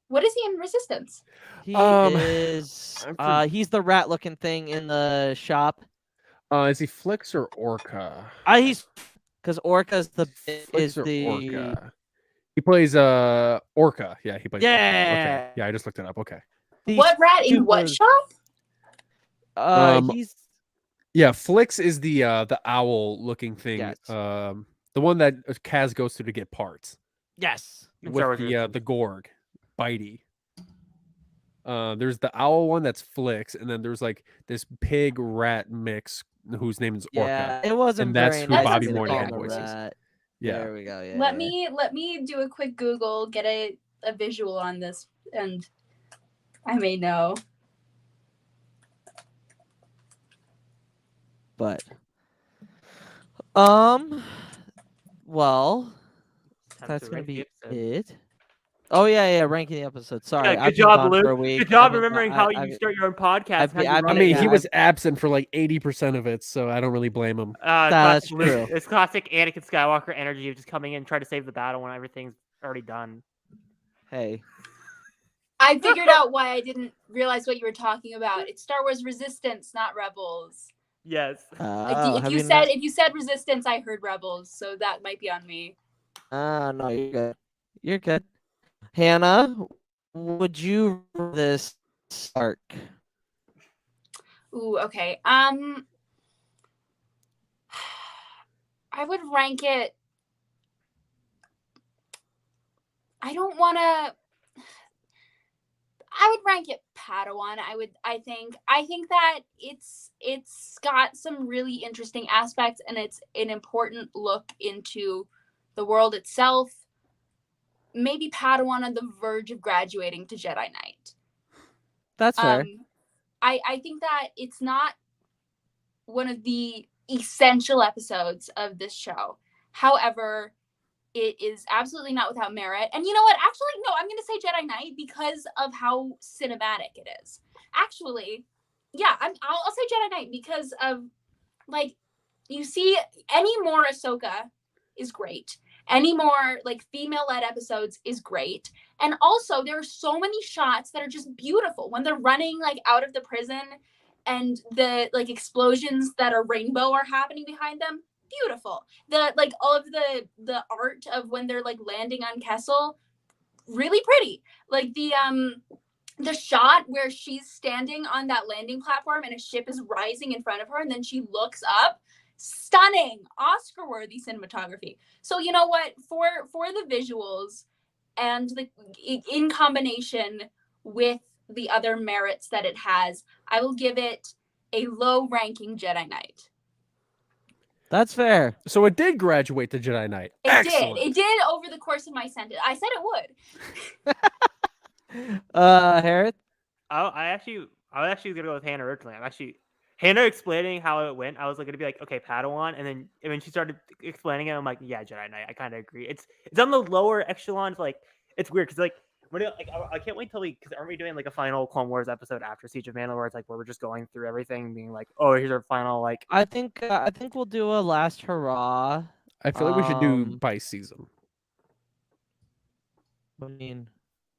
Speaker 5: What is he in Resistance?
Speaker 2: He
Speaker 1: Um,
Speaker 2: is.
Speaker 1: I
Speaker 2: He's the rat-looking thing in the shop.
Speaker 1: Is he Flix or Orca?
Speaker 2: He's because Orca's the
Speaker 1: Flix
Speaker 2: is
Speaker 1: or
Speaker 2: the
Speaker 1: Orca? He plays Orca. Yeah, he plays. Orca.
Speaker 2: Yeah.
Speaker 1: Okay. Yeah, I just looked it up. Okay.
Speaker 2: he's
Speaker 5: What rat in what
Speaker 2: super-
Speaker 5: shop?
Speaker 2: He's
Speaker 1: Yeah, Flix is the owl-looking thing.
Speaker 2: Yes.
Speaker 1: The one that Kaz goes to get parts
Speaker 2: yes.
Speaker 3: In Star Wars
Speaker 1: with
Speaker 3: Resistance.
Speaker 1: the Gorg, Bitey. There's the owl one that's Flix, and then there's like this pig rat mix whose name is Orca.
Speaker 2: Yeah, it wasn't.
Speaker 1: And that's
Speaker 2: very
Speaker 1: who
Speaker 2: nice
Speaker 5: Bobby
Speaker 2: to call
Speaker 1: Moynihan
Speaker 2: him a
Speaker 1: voices.
Speaker 2: rat.
Speaker 1: Yeah.
Speaker 2: There we go. Yeah.
Speaker 5: Let me do a quick Google, get a visual on this, and I may know.
Speaker 2: But well,
Speaker 3: Time
Speaker 2: that's
Speaker 3: to
Speaker 2: gonna
Speaker 3: rank the
Speaker 2: be
Speaker 3: episode.
Speaker 2: it. Oh yeah, ranking the episode. Sorry,
Speaker 3: Yeah,
Speaker 2: I've
Speaker 3: good
Speaker 2: been
Speaker 3: job,
Speaker 2: gone
Speaker 3: Luke.
Speaker 2: for a week.
Speaker 3: Good job
Speaker 2: I've been
Speaker 3: remembering
Speaker 2: gone-
Speaker 3: how
Speaker 2: I've-
Speaker 3: you start your own podcast.
Speaker 2: I've
Speaker 3: how you
Speaker 2: been-
Speaker 3: run
Speaker 1: I
Speaker 3: it.
Speaker 1: mean,
Speaker 2: Yeah,
Speaker 1: he
Speaker 2: I've-
Speaker 1: was absent for like 80% of it, so I don't really blame him.
Speaker 2: That's
Speaker 3: classic Luke.
Speaker 2: true.
Speaker 3: It's classic Anakin Skywalker energy of just coming in, try to save the battle when everything's already done.
Speaker 2: Hey,
Speaker 5: I figured out why I didn't realize what you were talking about. It's Star Wars Resistance, not Rebels.
Speaker 3: Yes.
Speaker 2: have you not-
Speaker 5: If you said Resistance, I heard Rebels, so that might be on me.
Speaker 2: no, you're good. You're good. Hannah, would you rate this arc?
Speaker 5: Ooh, okay. I would rank it. I don't want to. I would rank it Padawan. I think that it's got some really interesting aspects, and it's an important look into the world itself. Maybe Padawan on the verge of graduating to Jedi Knight.
Speaker 2: That's fair.
Speaker 5: I think that it's not one of the essential episodes of this show. However, it is absolutely not without merit. And you know what? Actually, no, I'm going to say Jedi Knight because of how cinematic it is. Actually, yeah, I'll say Jedi Knight because of, like, you see, any more Ahsoka is great. Any more, like, female-led episodes is great. And also, there are so many shots that are just beautiful. When they're running, like, out of the prison and the, like, explosions that are rainbow are happening behind them, beautiful. The, like, all of the art of when they're, like, landing on Kessel, really pretty. Like, the shot where she's standing on that landing platform and a ship is rising in front of her and then she looks up, stunning, Oscar-worthy cinematography. So you know what? For the visuals and in combination with the other merits that it has, I will give it a low-ranking Jedi Knight.
Speaker 2: That's fair.
Speaker 1: So it did graduate to Jedi Knight.
Speaker 5: It
Speaker 1: Excellent.
Speaker 5: did. It did over the course of my sentence. I said it would.
Speaker 2: Hereth?
Speaker 3: I was actually gonna go with Hannah originally. Hannah explaining how it went. I was like gonna be like, okay, Padawan, and then when she started explaining it, I'm like, yeah, Jedi Knight. I kind of agree. It's on the lower echelons. Like, it's weird because I can't wait till because aren't we doing like a final Clone Wars episode after Siege of Mandalore? It's like where we're just going through everything, being like, oh, here's our final like.
Speaker 2: I think we'll do a last hurrah.
Speaker 1: I feel like we should do
Speaker 2: Um,
Speaker 1: by season.
Speaker 2: I mean,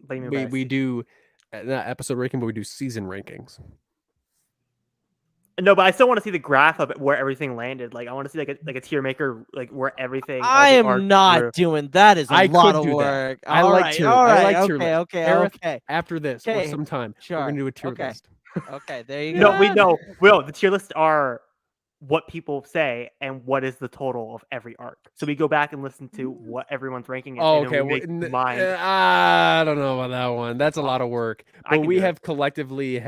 Speaker 3: What do you mean by
Speaker 1: We do not episode ranking, but we do season rankings.
Speaker 3: No, but I still want to see the graph of where everything landed. Like I want to see like a tier maker, like where everything. all
Speaker 2: I
Speaker 3: the
Speaker 2: am
Speaker 3: arcs
Speaker 2: not
Speaker 3: were.
Speaker 2: doing that. Is a
Speaker 1: I
Speaker 2: lot
Speaker 1: could
Speaker 2: of
Speaker 1: do that.
Speaker 2: work.
Speaker 1: I
Speaker 2: All
Speaker 1: like
Speaker 2: right,
Speaker 1: tier.
Speaker 2: all
Speaker 1: I
Speaker 2: right,
Speaker 1: like tier
Speaker 2: okay,
Speaker 1: list.
Speaker 2: okay,
Speaker 1: Hereth,
Speaker 2: okay,
Speaker 1: after this or
Speaker 2: okay.
Speaker 1: sometime, we're
Speaker 2: Sure.
Speaker 1: gonna do a tier
Speaker 2: Okay.
Speaker 1: list.
Speaker 2: Okay, there you
Speaker 3: No,
Speaker 2: go.
Speaker 3: we know. Will the tier lists are what people say and what is the total of every arc. So we go back and listen to what everyone's ranking is,
Speaker 1: Oh,
Speaker 3: and then
Speaker 1: okay.
Speaker 3: we make
Speaker 1: Well,
Speaker 3: mine.
Speaker 1: I don't know about that one. That's a lot of work.
Speaker 3: I
Speaker 1: But
Speaker 3: can
Speaker 1: we
Speaker 3: do it.
Speaker 1: have collectively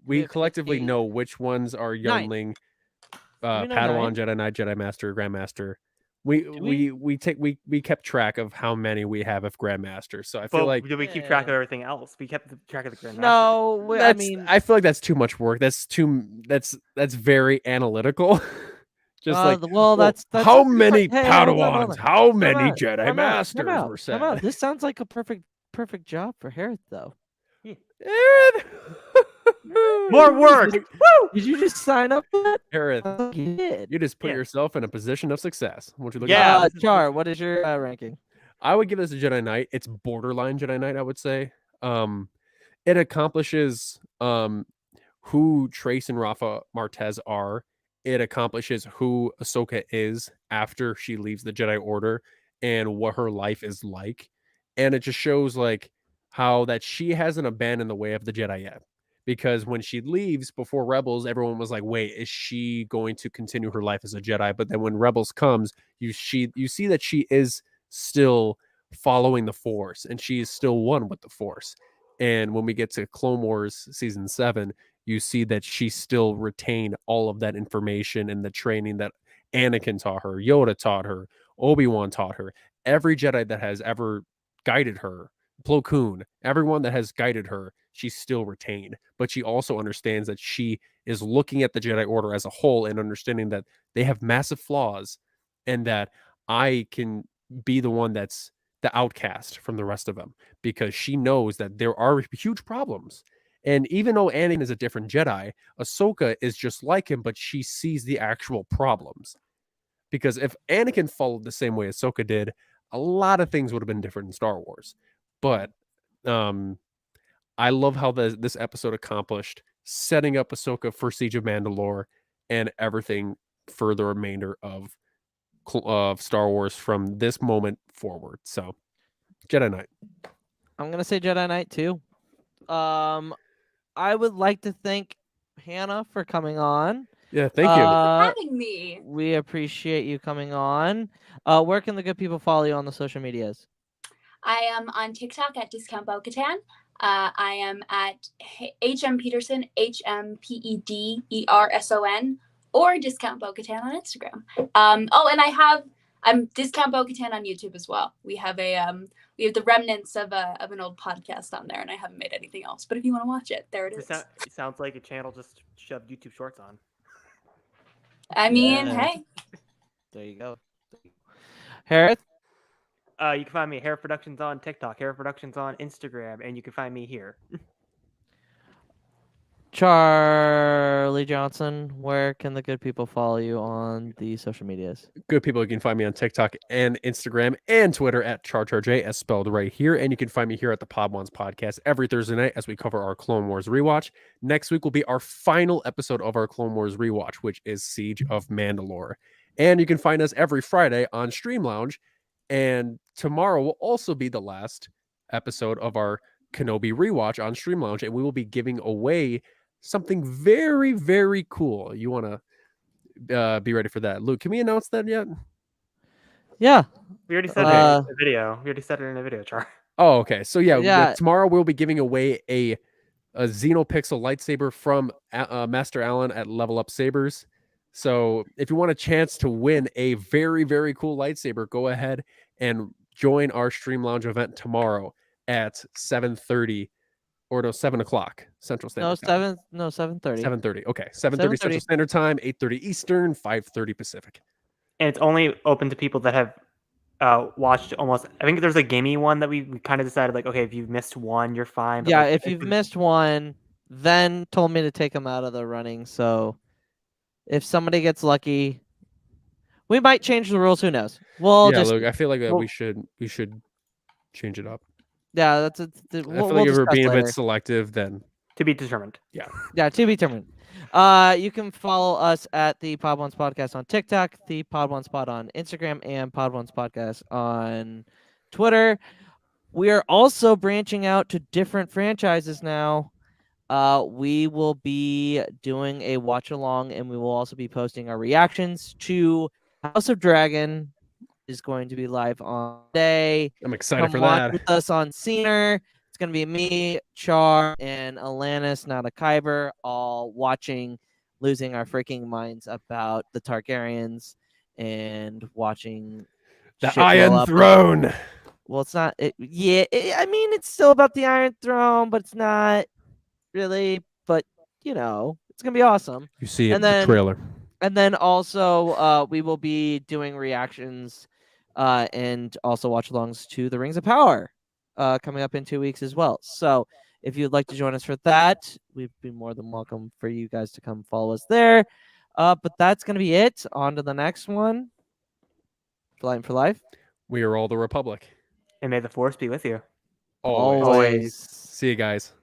Speaker 2: We have
Speaker 1: collectively
Speaker 2: 8.
Speaker 1: know which ones are
Speaker 2: 9.
Speaker 1: youngling,
Speaker 2: Do we know
Speaker 1: Padawan,
Speaker 2: 9?
Speaker 1: Jedi Knight, Jedi Master, Grandmaster.
Speaker 2: we?
Speaker 1: We kept track of how many we have of Grandmaster. So I feel
Speaker 3: But
Speaker 1: like
Speaker 3: did we keep track of
Speaker 2: Yeah.
Speaker 3: everything else? We kept track of the Grandmaster.
Speaker 2: No, I mean,
Speaker 1: I feel like that's too much work. That's very analytical. Just like,
Speaker 2: well, that's
Speaker 1: how
Speaker 2: a pretty
Speaker 1: many
Speaker 2: Hey, hold on, hold
Speaker 1: Padawans,
Speaker 2: on.
Speaker 1: how
Speaker 2: Time
Speaker 1: many
Speaker 2: out,
Speaker 1: Jedi
Speaker 2: time out,
Speaker 1: Masters
Speaker 2: time out,
Speaker 1: were
Speaker 2: time out.
Speaker 1: said?
Speaker 2: This sounds like a perfect job for Hereth, though.
Speaker 3: More work. Woo!
Speaker 2: Did you just sign up for that?
Speaker 1: Hereth,
Speaker 2: You did.
Speaker 1: you just put
Speaker 3: Yeah.
Speaker 1: yourself in a position of success. Won't you look
Speaker 3: Yeah,
Speaker 1: at that?
Speaker 3: this is-
Speaker 2: Char, what is your ranking?
Speaker 1: I would give this a Jedi Knight. It's borderline Jedi Knight, I would say. It accomplishes who Trace and Rafa Martez are. It accomplishes who Ahsoka is after she leaves the Jedi Order and what her life is like. And it just shows like how that she hasn't abandoned the way of the Jedi yet. Because when she leaves before Rebels, everyone was like, wait, is she going to continue her life as a Jedi? But then when Rebels comes, you see that she is still following the Force and she is still one with the Force. And when we get to Clone Wars season 7, you see that she still retained all of that information and the training that Anakin taught her, Yoda taught her, Obi-Wan taught her. Every Jedi that has ever guided her, Plo Koon, everyone that has guided her, she's still retained. But she also understands that she is looking at the Jedi Order as a whole and understanding that they have massive flaws and that I can be the one that's the outcast from the rest of them because she knows that there are huge problems. And even though Anakin is a different Jedi, Ahsoka is just like him, but she sees the actual problems. Because if Anakin followed the same way Ahsoka did, a lot of things would have been different in Star Wars. But I love how this episode accomplished setting up Ahsoka for Siege of Mandalore and everything for the remainder of Star Wars from this moment forward. So, Jedi Knight.
Speaker 2: I'm gonna say Jedi Knight too. I would like to thank Hannah for coming on.
Speaker 1: Yeah, thank you.
Speaker 5: Having me.
Speaker 2: We appreciate you coming on. Where can the good people follow you on the social medias?
Speaker 5: I am on TikTok at Discount Bo-Katan. I am at HM Peterson, HMPEDERSON, or Discount Bo-Katan on Instagram. And I'm Discount Bo-Katan on YouTube as well. We have the remnants of an old podcast on there, and I haven't made anything else. But if you want to watch it, there it is.
Speaker 3: It sounds like a channel just shoved YouTube Shorts on.
Speaker 5: I mean,
Speaker 2: Yeah.
Speaker 5: hey.
Speaker 2: There you go. Hereth?
Speaker 3: You can find me at Hereth Productions on TikTok, Hereth Productions on Instagram, and you can find me here.
Speaker 2: Charlie Johnson, where can the good people follow you on the social medias?
Speaker 1: Good people, you can find me on TikTok and Instagram and Twitter at CharCharJ, as spelled right here. And you can find me here at the Podwans Podcast every Thursday night as we cover our Clone Wars rewatch. Next week will be our final episode of our Clone Wars rewatch, which is Siege of Mandalore. And you can find us every Friday on Stream Lounge. And tomorrow will also be the last episode of our Kenobi rewatch on Stream Lounge. And we will be giving away something very, very cool. You want to be ready for that. Luke, can we announce that yet?
Speaker 2: Yeah.
Speaker 3: We already said it in the video. We already said it in the video, Char.
Speaker 1: Oh, okay. So
Speaker 2: Yeah.
Speaker 1: tomorrow we'll be giving away a Xenopixel lightsaber from Master Allen at Level Up Sabers. So if you want a chance to win a very, very cool lightsaber, go ahead and join our Stream Lounge event tomorrow at 7:30 or no, 7 o'clock Central Standard Time.
Speaker 2: 7:30.
Speaker 1: 7:30. Okay. 7:30 Central Standard Time, 8:30 Eastern, 5:30 Pacific.
Speaker 3: And it's only open to people that have watched almost. I think there's a gamey one that we kind of decided like, okay, if you've missed one, you're fine. But
Speaker 2: Yeah,
Speaker 3: like,
Speaker 2: if you've missed one, then told me to take them out of the running. So if somebody gets lucky, we might change the rules. Who knows? We'll
Speaker 1: Yeah,
Speaker 2: just
Speaker 1: Luke, I feel like that
Speaker 3: well-
Speaker 1: we should change it up.
Speaker 2: yeah. That's
Speaker 1: I feel like if we're being a bit selective, then
Speaker 3: to be determined.
Speaker 2: Yeah, to be determined. You can follow us at the Pod Ones Podcast on TikTok, the Pod Ones Pod on Instagram, and Pod Ones Podcast on Twitter. We are also branching out to different franchises now. We will be doing a watch along, and we will also be posting our reactions to House of Dragon. Is going to be live on Monday.
Speaker 1: I'm excited
Speaker 2: Come
Speaker 1: for
Speaker 2: watch
Speaker 1: that.
Speaker 2: with us on Scener. It's going to be me, Char, and Alanis, not a Kyber, all watching, losing our freaking minds about the Targaryens and watching
Speaker 1: The
Speaker 2: shit blow
Speaker 1: Iron
Speaker 2: up.
Speaker 1: Throne.
Speaker 2: Well, it's not. I mean, it's still about the Iron Throne, but it's not really. But it's gonna be awesome.
Speaker 1: You see it
Speaker 2: And
Speaker 1: in the
Speaker 2: then-
Speaker 1: trailer.
Speaker 2: And then also, we will be doing reactions, and also watch-alongs to The Rings of Power, coming up in 2 weeks as well. So if you'd like to join us for that, we'd be more than welcome for you guys to come follow us there. But that's gonna be it. On to the next one. Flying for life.
Speaker 1: We are all the Republic.
Speaker 3: And may the force be with you.
Speaker 1: Always.
Speaker 2: Always.
Speaker 1: See you guys.